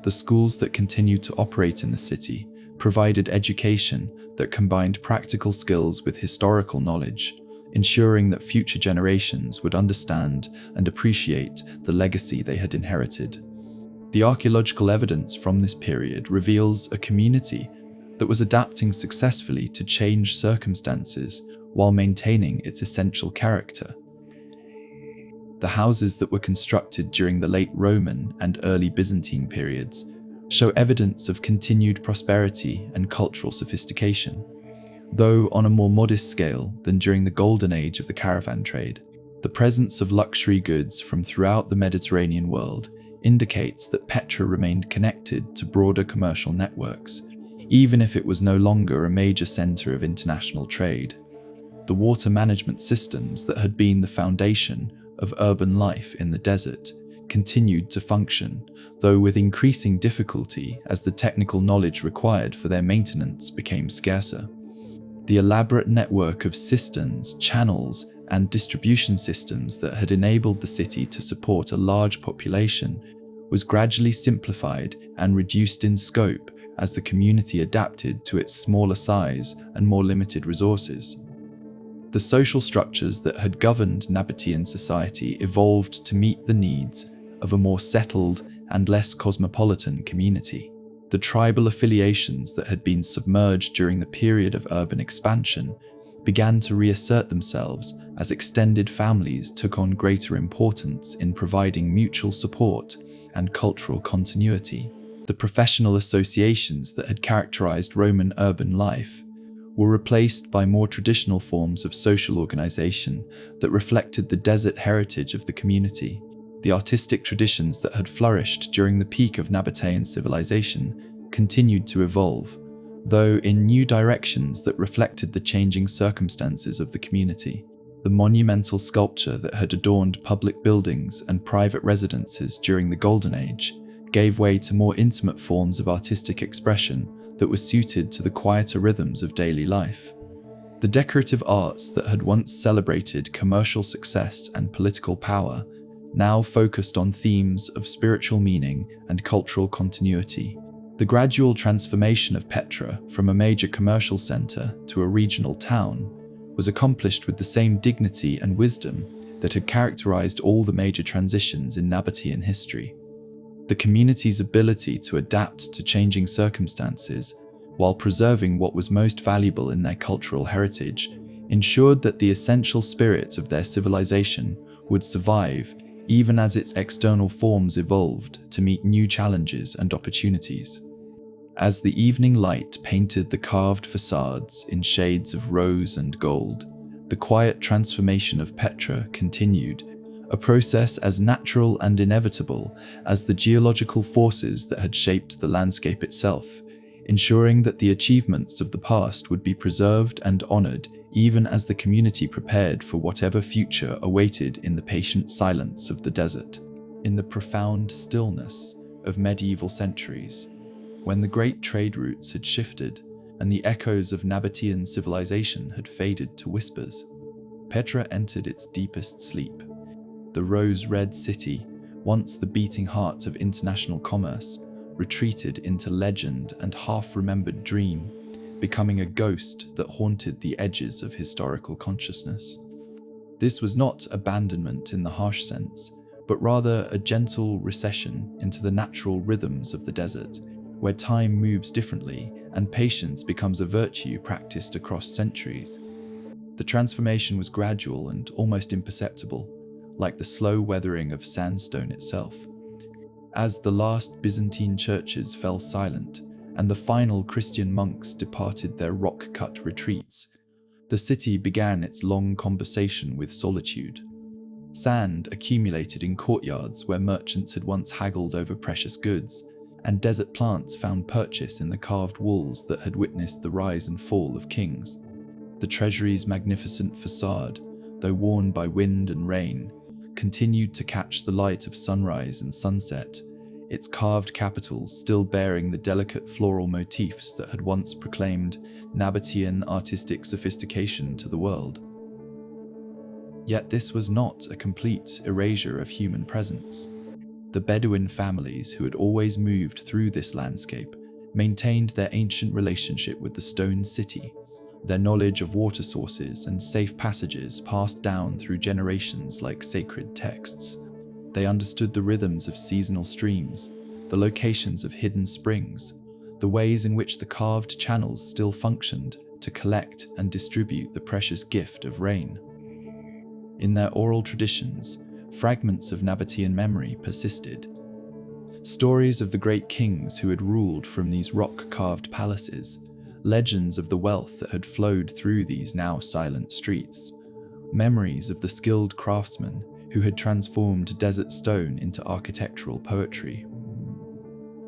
The schools that continued to operate in the city provided education that combined practical skills with historical knowledge, ensuring that future generations would understand and appreciate the legacy they had inherited. The archaeological evidence from this period reveals a community that was adapting successfully to changed circumstances while maintaining its essential character. The houses that were constructed during the late Roman and early Byzantine periods show evidence of continued prosperity and cultural sophistication, though on a more modest scale than during the golden age of the caravan trade. The presence of luxury goods from throughout the Mediterranean world indicates that Petra remained connected to broader commercial networks, even if it was no longer a major center of international trade. The water management systems that had been the foundation of urban life in the desert continued to function, though with increasing difficulty as the technical knowledge required for their maintenance became scarcer. The elaborate network of cisterns, channels, and distribution systems that had enabled the city to support a large population was gradually simplified and reduced in scope as the community adapted to its smaller size and more limited resources. The social structures that had governed Nabatean society evolved to meet the needs of a more settled and less cosmopolitan community. The tribal affiliations that had been submerged during the period of urban expansion began to reassert themselves as extended families took on greater importance in providing mutual support and cultural continuity. The professional associations that had characterized Roman urban life were replaced by more traditional forms of social organization that reflected the desert heritage of the community. The artistic traditions that had flourished during the peak of Nabatean civilization continued to evolve, though in new directions that reflected the changing circumstances of the community. The monumental sculpture that had adorned public buildings and private residences during the Golden Age gave way to more intimate forms of artistic expression that were suited to the quieter rhythms of daily life. The decorative arts that had once celebrated commercial success and political power now focused on themes of spiritual meaning and cultural continuity. The gradual transformation of Petra from a major commercial center to a regional town was accomplished with the same dignity and wisdom that had characterized all the major transitions in Nabatean history. The community's ability to adapt to changing circumstances while preserving what was most valuable in their cultural heritage, ensured that the essential spirit of their civilization would survive even as its external forms evolved to meet new challenges and opportunities. As the evening light painted the carved facades in shades of rose and gold, the quiet transformation of Petra continued, a process as natural and inevitable as the geological forces that had shaped the landscape itself, ensuring that the achievements of the past would be preserved and honored even as the community prepared for whatever future awaited in the patient silence of the desert. In the profound stillness of medieval centuries, when the great trade routes had shifted and the echoes of Nabatean civilization had faded to whispers, Petra entered its deepest sleep. The rose-red city, once the beating heart of international commerce, retreated into legend and half-remembered dream, becoming a ghost that haunted the edges of historical consciousness. This was not abandonment in the harsh sense, but rather a gentle recession into the natural rhythms of the desert, where time moves differently and patience becomes a virtue practiced across centuries. The transformation was gradual and almost imperceptible, like the slow weathering of sandstone itself. As the last Byzantine churches fell silent and the final Christian monks departed their rock-cut retreats, the city began its long conversation with solitude. Sand accumulated in courtyards where merchants had once haggled over precious goods, and desert plants found purchase in the carved walls that had witnessed the rise and fall of kings. The treasury's magnificent facade, though worn by wind and rain, continued to catch the light of sunrise and sunset, its carved capitals still bearing the delicate floral motifs that had once proclaimed Nabatean artistic sophistication to the world. Yet this was not a complete erasure of human presence. The Bedouin families who had always moved through this landscape maintained their ancient relationship with the stone city, their knowledge of water sources and safe passages passed down through generations like sacred texts. They understood the rhythms of seasonal streams, the locations of hidden springs, the ways in which the carved channels still functioned to collect and distribute the precious gift of rain. In their oral traditions, fragments of Nabatean memory persisted. Stories of the great kings who had ruled from these rock-carved palaces, legends of the wealth that had flowed through these now silent streets, memories of the skilled craftsmen who had transformed desert stone into architectural poetry.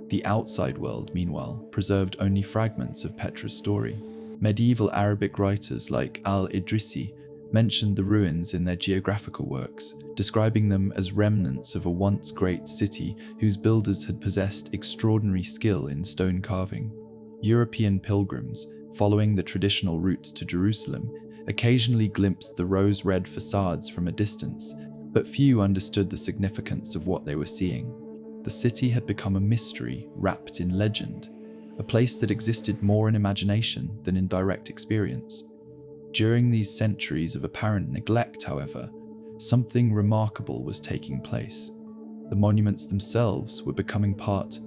The outside world, meanwhile, preserved only fragments of Petra's story. Medieval Arabic writers like al-Idrisi mentioned the ruins in their geographical works, describing them as remnants of a once great city whose builders had possessed extraordinary skill in stone carving. European pilgrims, following the traditional route to Jerusalem, occasionally glimpsed the rose-red facades from a distance, but few understood the significance of what they were seeing. The city had become a mystery wrapped in legend, a place that existed more in imagination than in direct experience. During these centuries of apparent neglect, however, something remarkable was taking place. The monuments themselves were becoming part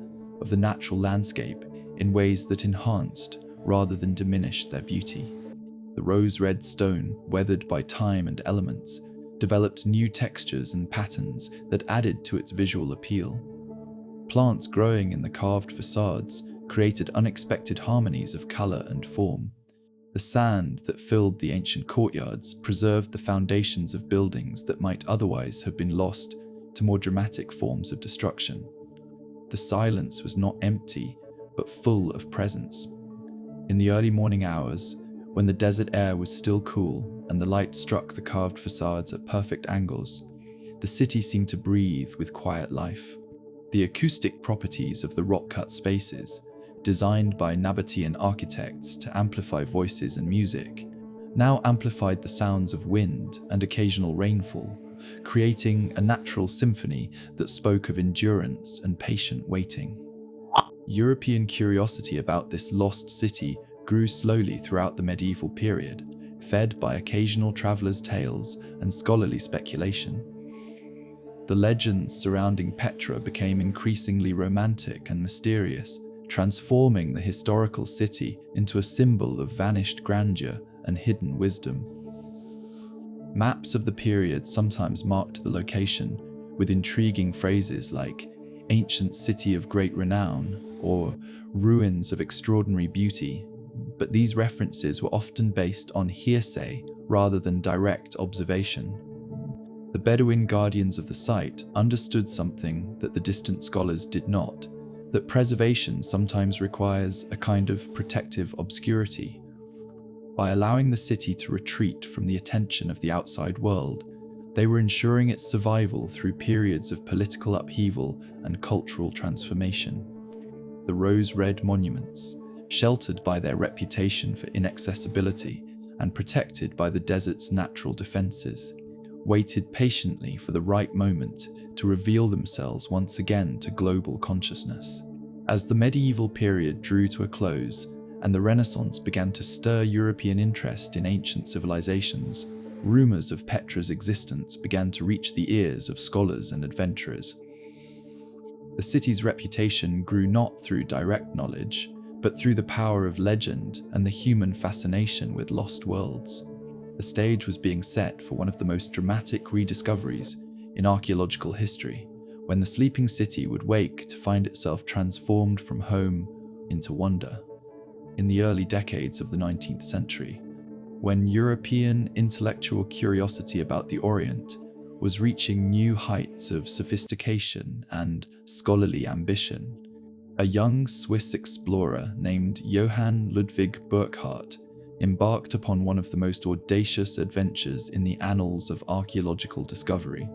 of the natural landscape in ways that enhanced rather than diminished their beauty. The rose-red stone, weathered by time and elements, developed new textures and patterns that added to its visual appeal. Plants growing in the carved facades created unexpected harmonies of color and form. The sand that filled the ancient courtyards preserved the foundations of buildings that might otherwise have been lost to more dramatic forms of destruction. The silence was not empty, but full of presence. In the early morning hours, when the desert air was still cool and the light struck the carved facades at perfect angles, the city seemed to breathe with quiet life. The acoustic properties of the rock-cut spaces, designed by Nabatean architects to amplify voices and music, now amplified the sounds of wind and occasional rainfall, creating a natural symphony that spoke of endurance and patient waiting. European curiosity about this lost city grew slowly throughout the medieval period, fed by occasional travelers' tales and scholarly speculation. The legends surrounding Petra became increasingly romantic and mysterious, transforming the historical city into a symbol of vanished grandeur and hidden wisdom. Maps of the period sometimes marked the location with intriguing phrases like "ancient city of great renown" or "ruins of extraordinary beauty," but these references were often based on hearsay rather than direct observation. The Bedouin guardians of the site understood something that the distant scholars did not, that preservation sometimes requires a kind of protective obscurity. By allowing the city to retreat from the attention of the outside world, they were ensuring its survival through periods of political upheaval and cultural transformation. The rose-red monuments, sheltered by their reputation for inaccessibility and protected by the desert's natural defenses, waited patiently for the right moment to reveal themselves once again to global consciousness. As the medieval period drew to a close and the Renaissance began to stir European interest in ancient civilizations, rumors of Petra's existence began to reach the ears of scholars and adventurers. The city's reputation grew not through direct knowledge, but through the power of legend and the human fascination with lost worlds. The stage was being set for one of the most dramatic rediscoveries in archaeological history, when the sleeping city would wake to find itself transformed from home into wonder. In the early decades of the 19th century, when European intellectual curiosity about the Orient was reaching new heights of sophistication and scholarly ambition, a young Swiss explorer named Johann Ludwig Burckhardt embarked upon one of the most audacious adventures in the annals of archaeological discovery.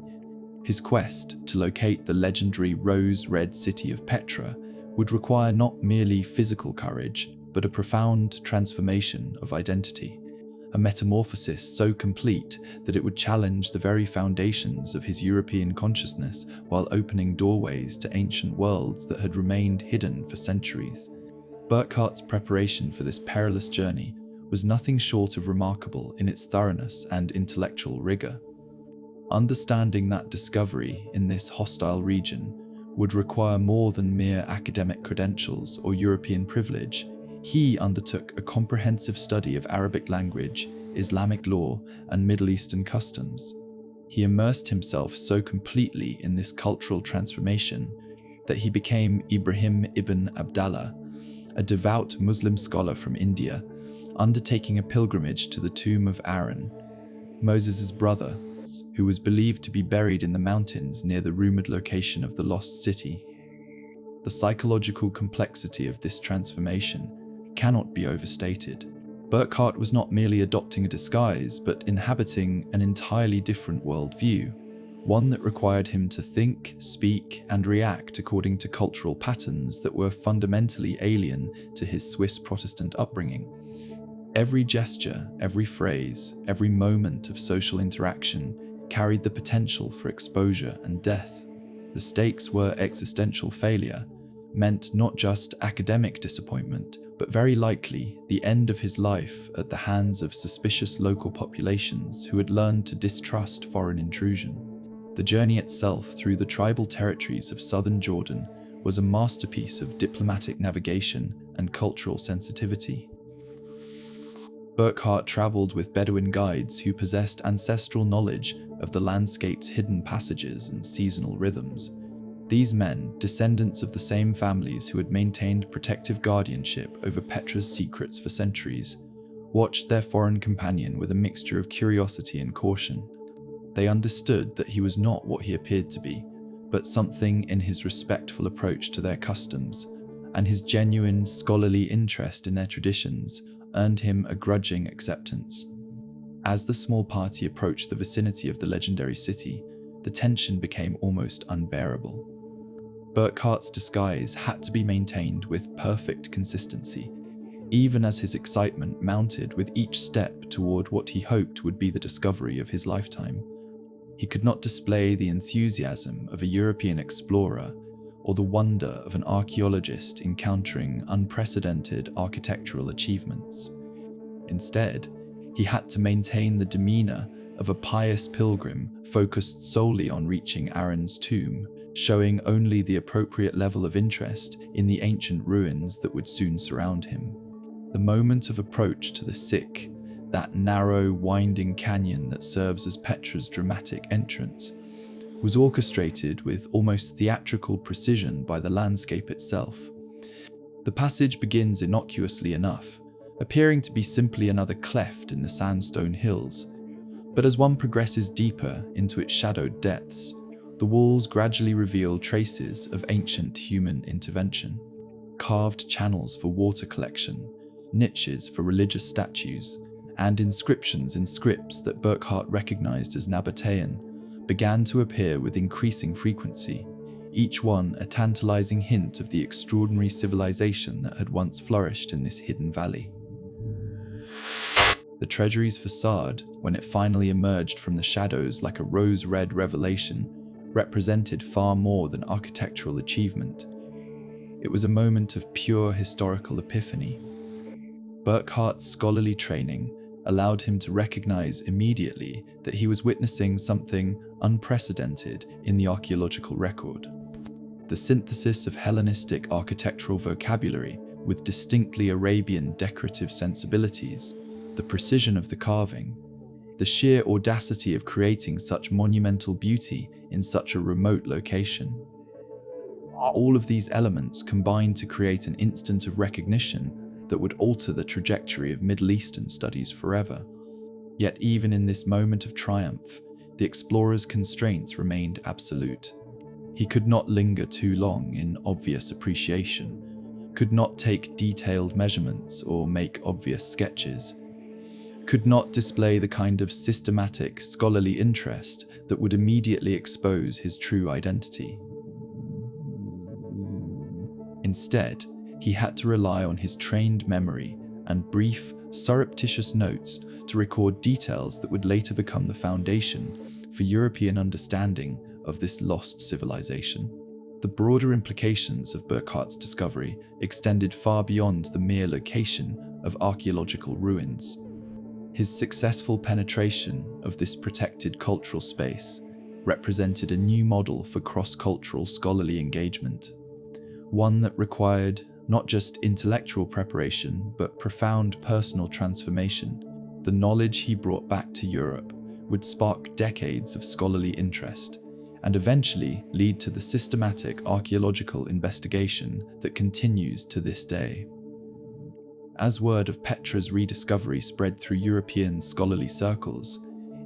His quest to locate the legendary rose-red city of Petra would require not merely physical courage, but a profound transformation of identity, a metamorphosis so complete that it would challenge the very foundations of his European consciousness while opening doorways to ancient worlds that had remained hidden for centuries. Burckhardt's preparation for this perilous journey was nothing short of remarkable in its thoroughness and intellectual rigor. Understanding that discovery in this hostile region would require more than mere academic credentials or European privilege, he undertook a comprehensive study of Arabic language, Islamic law, and Middle Eastern customs. He immersed himself so completely in this cultural transformation that he became Ibrahim ibn Abdallah, a devout Muslim scholar from India, undertaking a pilgrimage to the tomb of Aaron, Moses' brother, who was believed to be buried in the mountains near the rumored location of the lost city. The psychological complexity of this transformation cannot be overstated. Burckhardt was not merely adopting a disguise, but inhabiting an entirely different worldview, one that required him to think, speak, and react according to cultural patterns that were fundamentally alien to his Swiss Protestant upbringing. Every gesture, every phrase, every moment of social interaction carried the potential for exposure and death. The stakes were existential failure, meant not just academic disappointment, but very likely the end of his life at the hands of suspicious local populations who had learned to distrust foreign intrusion. The journey itself through the tribal territories of southern Jordan was a masterpiece of diplomatic navigation and cultural sensitivity. Burckhardt traveled with Bedouin guides who possessed ancestral knowledge of the landscape's hidden passages and seasonal rhythms. These men, descendants of the same families who had maintained protective guardianship over Petra's secrets for centuries, watched their foreign companion with a mixture of curiosity and caution. They understood that he was not what he appeared to be, but something in his respectful approach to their customs, and his genuine scholarly interest in their traditions earned him a grudging acceptance. As the small party approached the vicinity of the legendary city, the tension became almost unbearable. Burckhardt's disguise had to be maintained with perfect consistency, even as his excitement mounted with each step toward what he hoped would be the discovery of his lifetime. He could not display the enthusiasm of a European explorer or the wonder of an archaeologist encountering unprecedented architectural achievements. Instead, he had to maintain the demeanor of a pious pilgrim focused solely on reaching Aaron's tomb, showing only the appropriate level of interest in the ancient ruins that would soon surround him. The moment of approach to the sick, that narrow, winding canyon that serves as Petra's dramatic entrance, was orchestrated with almost theatrical precision by the landscape itself. The passage begins innocuously enough, appearing to be simply another cleft in the sandstone hills, but as one progresses deeper into its shadowed depths, the walls gradually reveal traces of ancient human intervention. Carved channels for water collection, niches for religious statues, and inscriptions in scripts that Burckhardt recognized as Nabatean began to appear with increasing frequency, each one a tantalizing hint of the extraordinary civilization that had once flourished in this hidden valley. The treasury's facade, when it finally emerged from the shadows like a rose-red revelation, represented far more than architectural achievement. It was a moment of pure historical epiphany. Burckhardt's scholarly training allowed him to recognize immediately that he was witnessing something unprecedented in the archaeological record. The synthesis of Hellenistic architectural vocabulary with distinctly Arabian decorative sensibilities, the precision of the carving, the sheer audacity of creating such monumental beauty in such a remote location. All of these elements combined to create an instant of recognition that would alter the trajectory of Middle Eastern studies forever. Yet even in this moment of triumph, the explorer's constraints remained absolute. He could not linger too long in obvious appreciation, could not take detailed measurements or make obvious sketches, could not display the kind of systematic, scholarly interest that would immediately expose his true identity. Instead, he had to rely on his trained memory and brief, surreptitious notes to record details that would later become the foundation for European understanding of this lost civilization. The broader implications of Burckhardt's discovery extended far beyond the mere location of archaeological ruins. His successful penetration of this protected cultural space represented a new model for cross-cultural scholarly engagement, one that required not just intellectual preparation, but profound personal transformation. The knowledge he brought back to Europe would spark decades of scholarly interest and eventually lead to the systematic archaeological investigation that continues to this day. As word of Petra's rediscovery spread through European scholarly circles,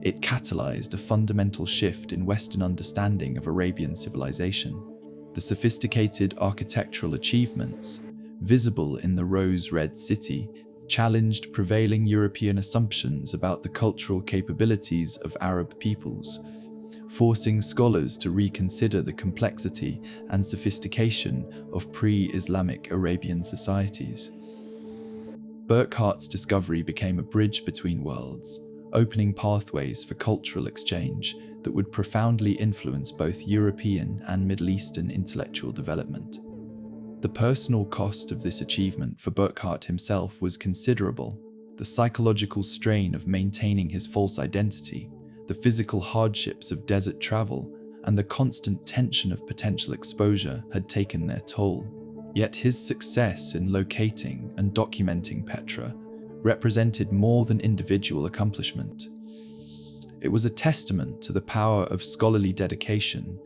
it catalyzed a fundamental shift in Western understanding of Arabian civilization. The sophisticated architectural achievements, visible in the rose-red city, challenged prevailing European assumptions about the cultural capabilities of Arab peoples, forcing scholars to reconsider the complexity and sophistication of pre-Islamic Arabian societies. Burckhardt's discovery became a bridge between worlds, opening pathways for cultural exchange that would profoundly influence both European and Middle Eastern intellectual development. The personal cost of this achievement for Burckhardt himself was considerable. The psychological strain of maintaining his false identity, the physical hardships of desert travel, and the constant tension of potential exposure had taken their toll. Yet his success in locating and documenting Petra represented more than individual accomplishment. It was a testament to the power of scholarly dedication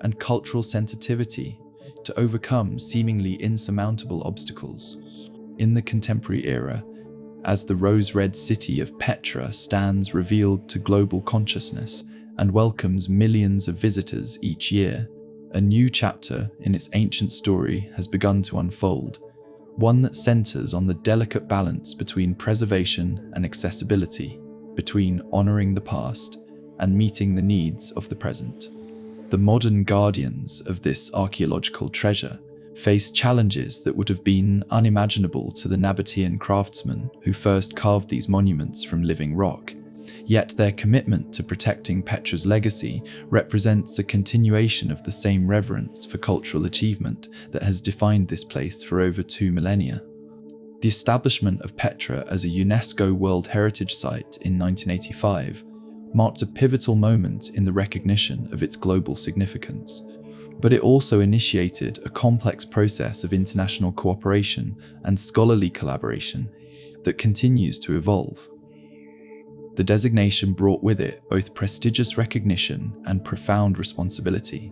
and cultural sensitivity to overcome seemingly insurmountable obstacles. In the contemporary era, as the rose-red city of Petra stands revealed to global consciousness and welcomes millions of visitors each year, a new chapter in its ancient story has begun to unfold, one that centers on the delicate balance between preservation and accessibility, between honoring the past and meeting the needs of the present. The modern guardians of this archaeological treasure face challenges that would have been unimaginable to the Nabatean craftsmen who first carved these monuments from living rock. Yet their commitment to protecting Petra's legacy represents a continuation of the same reverence for cultural achievement that has defined this place for over 2 millennia. The establishment of Petra as a UNESCO World Heritage Site in 1985 marked a pivotal moment in the recognition of its global significance, But it also initiated a complex process of international cooperation and scholarly collaboration that continues to evolve. The designation brought with it both prestigious recognition and profound responsibility.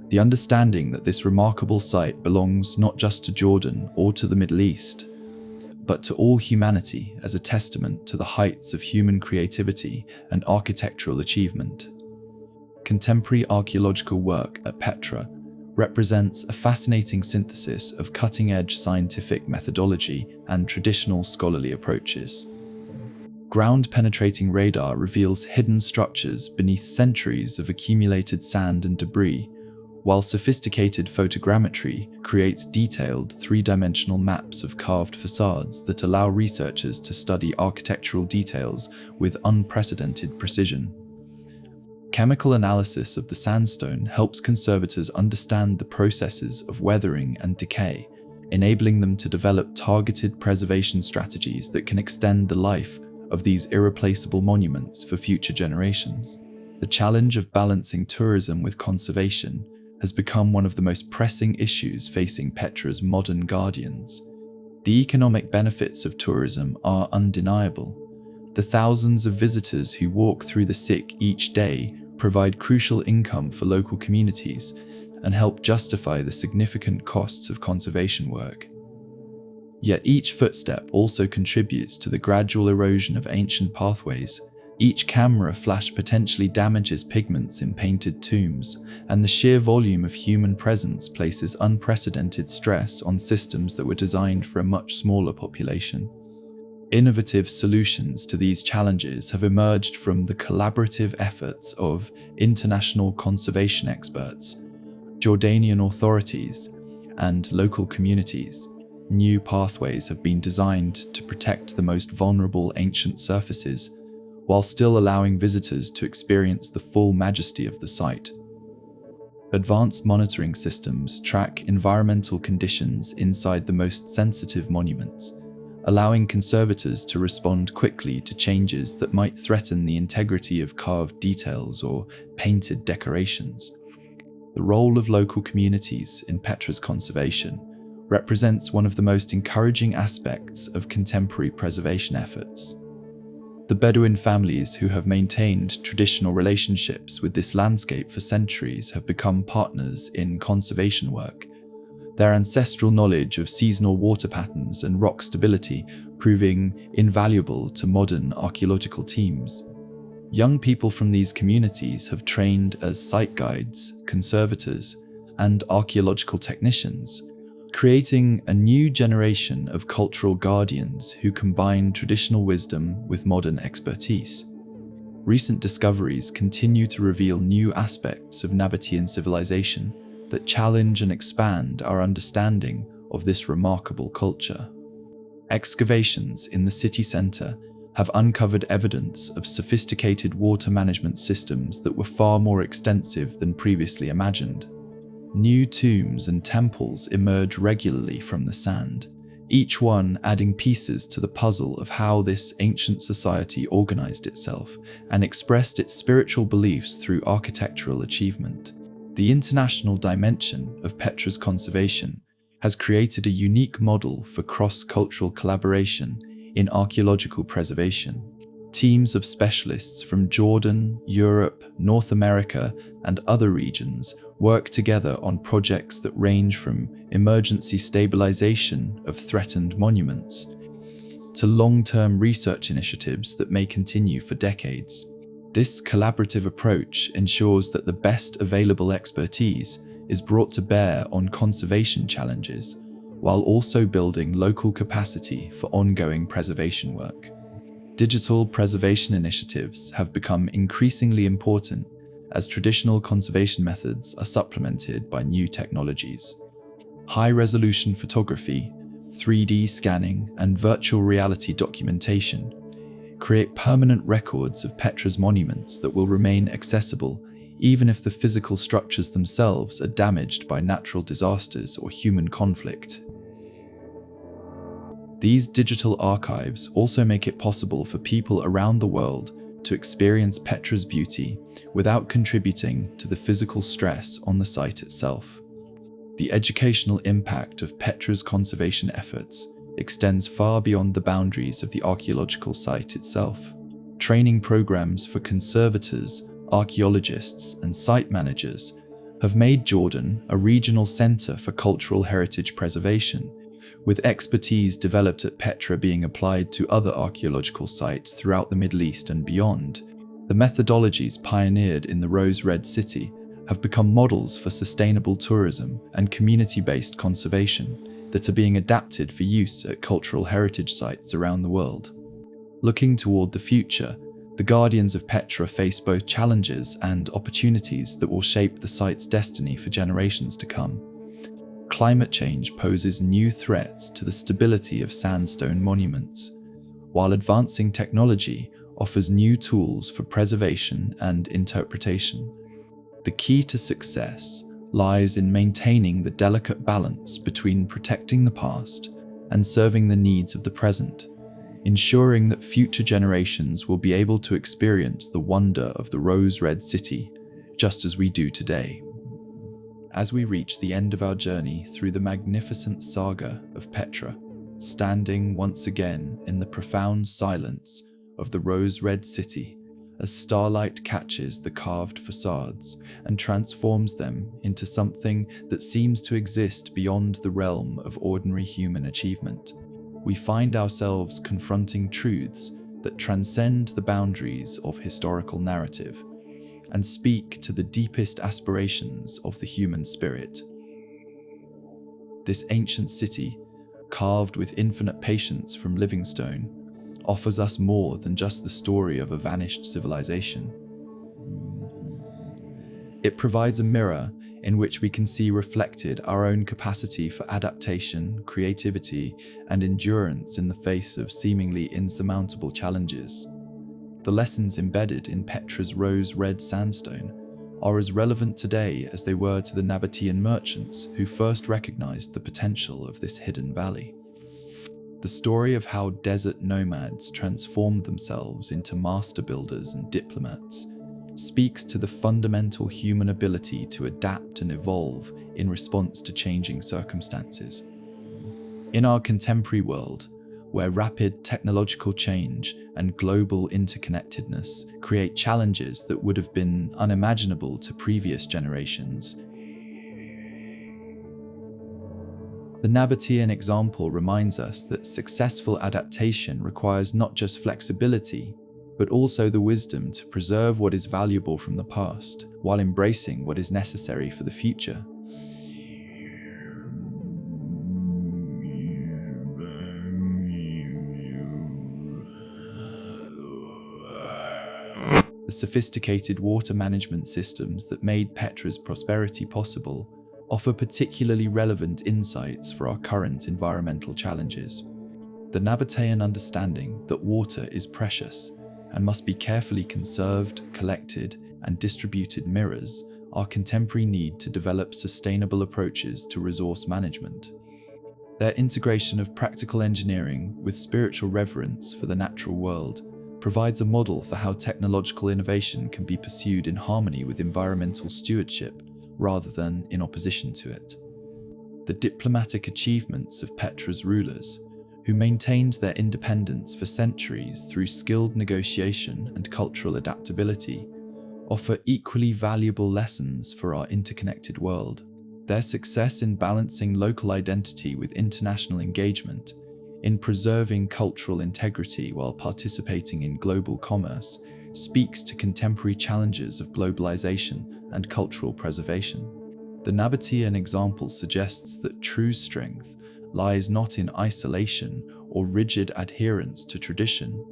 The understanding that this remarkable site belongs not just to Jordan or to the Middle East, but to all humanity as a testament to the heights of human creativity and architectural achievement. Contemporary archaeological work at Petra represents a fascinating synthesis of cutting-edge scientific methodology and traditional scholarly approaches. Ground-penetrating radar reveals hidden structures beneath centuries of accumulated sand and debris, while sophisticated photogrammetry creates detailed three-dimensional maps of carved facades that allow researchers to study architectural details with unprecedented precision. Chemical analysis of the sandstone helps conservators understand the processes of weathering and decay, enabling them to develop targeted preservation strategies that can extend the life of these irreplaceable monuments for future generations. The challenge of balancing tourism with conservation has become one of the most pressing issues facing Petra's modern guardians. The economic benefits of tourism are undeniable. The thousands of visitors who walk through the Sikh each day provide crucial income for local communities and help justify the significant costs of conservation work. Yet each footstep also contributes to the gradual erosion of ancient pathways. Each camera flash potentially damages pigments in painted tombs, and the sheer volume of human presence places unprecedented stress on systems that were designed for a much smaller population. Innovative solutions to these challenges have emerged from the collaborative efforts of international conservation experts, Jordanian authorities, and local communities. New pathways have been designed to protect the most vulnerable ancient surfaces, while still allowing visitors to experience the full majesty of the site. Advanced monitoring systems track environmental conditions inside the most sensitive monuments, allowing conservators to respond quickly to changes that might threaten the integrity of carved details or painted decorations. The role of local communities in Petra's conservation represents one of the most encouraging aspects of contemporary preservation efforts. The Bedouin families who have maintained traditional relationships with this landscape for centuries have become partners in conservation work, their ancestral knowledge of seasonal water patterns and rock stability proving invaluable to modern archaeological teams. Young people from these communities have trained as site guides, conservators, and archaeological technicians, creating a new generation of cultural guardians who combine traditional wisdom with modern expertise. Recent discoveries continue to reveal new aspects of Nabatean civilization that challenge and expand our understanding of this remarkable culture. Excavations in the city center have uncovered evidence of sophisticated water management systems that were far more extensive than previously imagined. New tombs and temples emerge regularly from the sand, each one adding pieces to the puzzle of how this ancient society organized itself and expressed its spiritual beliefs through architectural achievement. The international dimension of Petra's conservation has created a unique model for cross-cultural collaboration in archaeological preservation. Teams of specialists from Jordan, Europe, North America, and other regions work together on projects that range from emergency stabilization of threatened monuments to long-term research initiatives that may continue for decades. This collaborative approach ensures that the best available expertise is brought to bear on conservation challenges, while also building local capacity for ongoing preservation work. Digital preservation initiatives have become increasingly important as traditional conservation methods are supplemented by new technologies. High-resolution photography, 3D scanning, and virtual reality documentation create permanent records of Petra's monuments that will remain accessible even if the physical structures themselves are damaged by natural disasters or human conflict. These digital archives also make it possible for people around the world to experience Petra's beauty without contributing to the physical stress on the site itself. The educational impact of Petra's conservation efforts extends far beyond the boundaries of the archaeological site itself. Training programs for conservators, archaeologists, and site managers have made Jordan a regional center for cultural heritage preservation, with expertise developed at Petra being applied to other archaeological sites throughout the Middle East and beyond. The methodologies pioneered in the Rose Red City have become models for sustainable tourism and community-based conservation that are being adapted for use at cultural heritage sites around the world. Looking toward the future, the Guardians of Petra face both challenges and opportunities that will shape the site's destiny for generations to come. Climate change poses new threats to the stability of sandstone monuments, while advancing technology offers new tools for preservation and interpretation. The key to success lies in maintaining the delicate balance between protecting the past and serving the needs of the present, ensuring that future generations will be able to experience the wonder of the Rose Red City just as we do today. As we reach the end of our journey through the magnificent saga of Petra, standing once again in the profound silence of the Rose Red City, as starlight catches the carved facades and transforms them into something that seems to exist beyond the realm of ordinary human achievement, we find ourselves confronting truths that transcend the boundaries of historical narrative and speak to the deepest aspirations of the human spirit. This ancient city, carved with infinite patience from living stone, offers us more than just the story of a vanished civilization. It provides a mirror in which we can see reflected our own capacity for adaptation, creativity, and endurance in the face of seemingly insurmountable challenges. The lessons embedded in Petra's rose-red sandstone are as relevant today as they were to the Nabatean merchants who first recognized the potential of this hidden valley. The story of how desert nomads transformed themselves into master builders and diplomats speaks to the fundamental human ability to adapt and evolve in response to changing circumstances. In our contemporary world, where rapid technological change and global interconnectedness create challenges that would have been unimaginable to previous generations, the Nabatean example reminds us that successful adaptation requires not just flexibility, but also the wisdom to preserve what is valuable from the past, while embracing what is necessary for the future. The sophisticated water management systems that made Petra's prosperity possible offer particularly relevant insights for our current environmental challenges. The Nabatean understanding that water is precious and must be carefully conserved, collected, and distributed mirrors our contemporary need to develop sustainable approaches to resource management. Their integration of practical engineering with spiritual reverence for the natural world provides a model for how technological innovation can be pursued in harmony with environmental stewardship rather than in opposition to it. The diplomatic achievements of Petra's rulers, who maintained their independence for centuries through skilled negotiation and cultural adaptability, offer equally valuable lessons for our interconnected world. Their success in balancing local identity with international engagement, in preserving cultural integrity while participating in global commerce, speaks to contemporary challenges of globalization and cultural preservation. The Nabatean example suggests that true strength lies not in isolation or rigid adherence to tradition,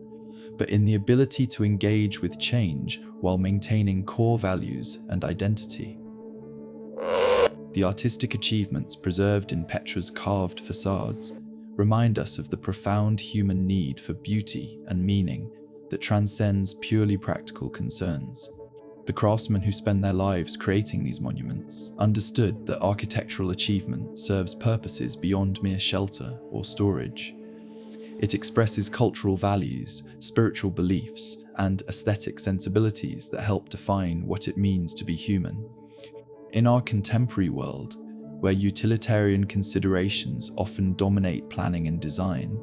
but in the ability to engage with change while maintaining core values and identity. The artistic achievements preserved in Petra's carved facades remind us of the profound human need for beauty and meaning that transcends purely practical concerns. The craftsmen who spend their lives creating these monuments understood that architectural achievement serves purposes beyond mere shelter or storage. It expresses cultural values, spiritual beliefs, and aesthetic sensibilities that help define what it means to be human. In our contemporary world, where utilitarian considerations often dominate planning and design,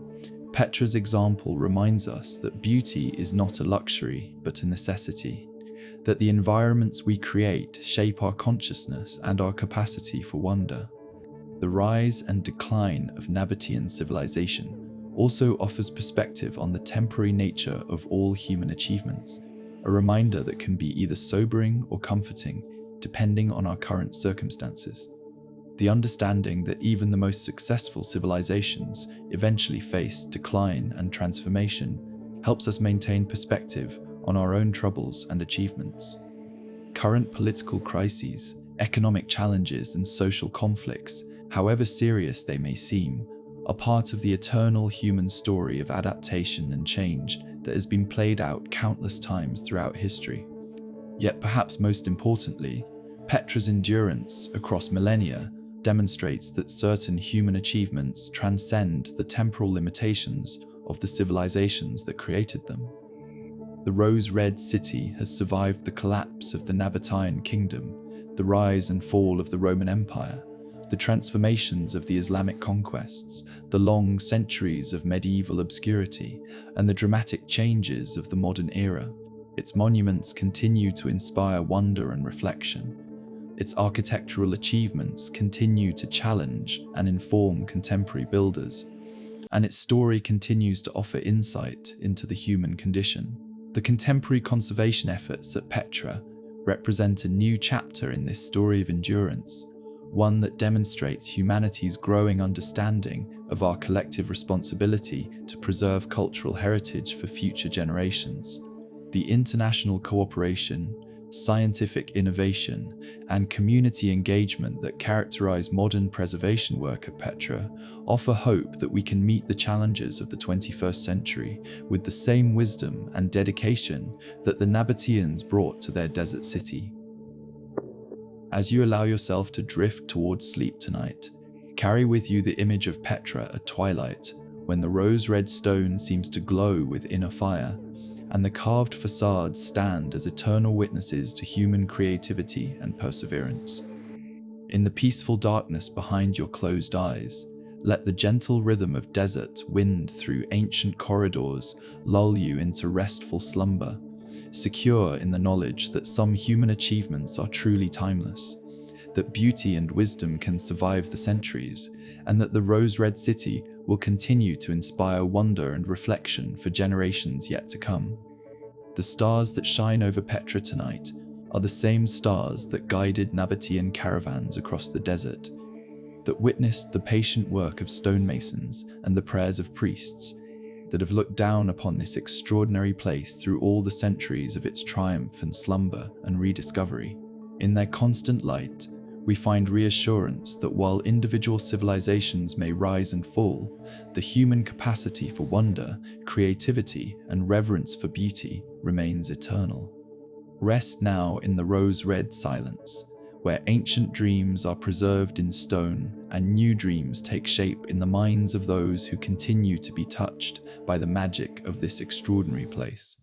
Petra's example reminds us that beauty is not a luxury, but a necessity, that the environments we create shape our consciousness and our capacity for wonder. The rise and decline of Nabatean civilization also offers perspective on the temporary nature of all human achievements, a reminder that can be either sobering or comforting, depending on our current circumstances. The understanding that even the most successful civilizations eventually face decline and transformation helps us maintain perspective on our own troubles and achievements. Current political crises, economic challenges, and social conflicts, however serious they may seem, are part of the eternal human story of adaptation and change that has been played out countless times throughout history. Yet perhaps most importantly, Petra's endurance across millennia demonstrates that certain human achievements transcend the temporal limitations of the civilizations that created them. The rose-red city has survived the collapse of the Nabatean kingdom, the rise and fall of the Roman Empire, the transformations of the Islamic conquests, the long centuries of medieval obscurity, and the dramatic changes of the modern era. Its monuments continue to inspire wonder and reflection. Its architectural achievements continue to challenge and inform contemporary builders, and its story continues to offer insight into the human condition. The contemporary conservation efforts at Petra represent a new chapter in this story of endurance, one that demonstrates humanity's growing understanding of our collective responsibility to preserve cultural heritage for future generations. The international cooperation, scientific innovation, and community engagement that characterize modern preservation work at Petra offer hope that we can meet the challenges of the 21st century with the same wisdom and dedication that the Nabateans brought to their desert city. As you allow yourself to drift towards sleep tonight, carry with you the image of Petra at twilight, when the rose-red stone seems to glow with inner fire, and the carved facades stand as eternal witnesses to human creativity and perseverance. In the peaceful darkness behind your closed eyes, let the gentle rhythm of desert wind through ancient corridors lull you into restful slumber, secure in the knowledge that some human achievements are truly timeless, that beauty and wisdom can survive the centuries, and that the rose-red city will continue to inspire wonder and reflection for generations yet to come. The stars that shine over Petra tonight are the same stars that guided Nabatean caravans across the desert, that witnessed the patient work of stonemasons and the prayers of priests, that have looked down upon this extraordinary place through all the centuries of its triumph and slumber and rediscovery. In their constant light, we find reassurance that while individual civilizations may rise and fall, the human capacity for wonder, creativity, and reverence for beauty remains eternal. Rest now in the rose-red silence, where ancient dreams are preserved in stone and new dreams take shape in the minds of those who continue to be touched by the magic of this extraordinary place.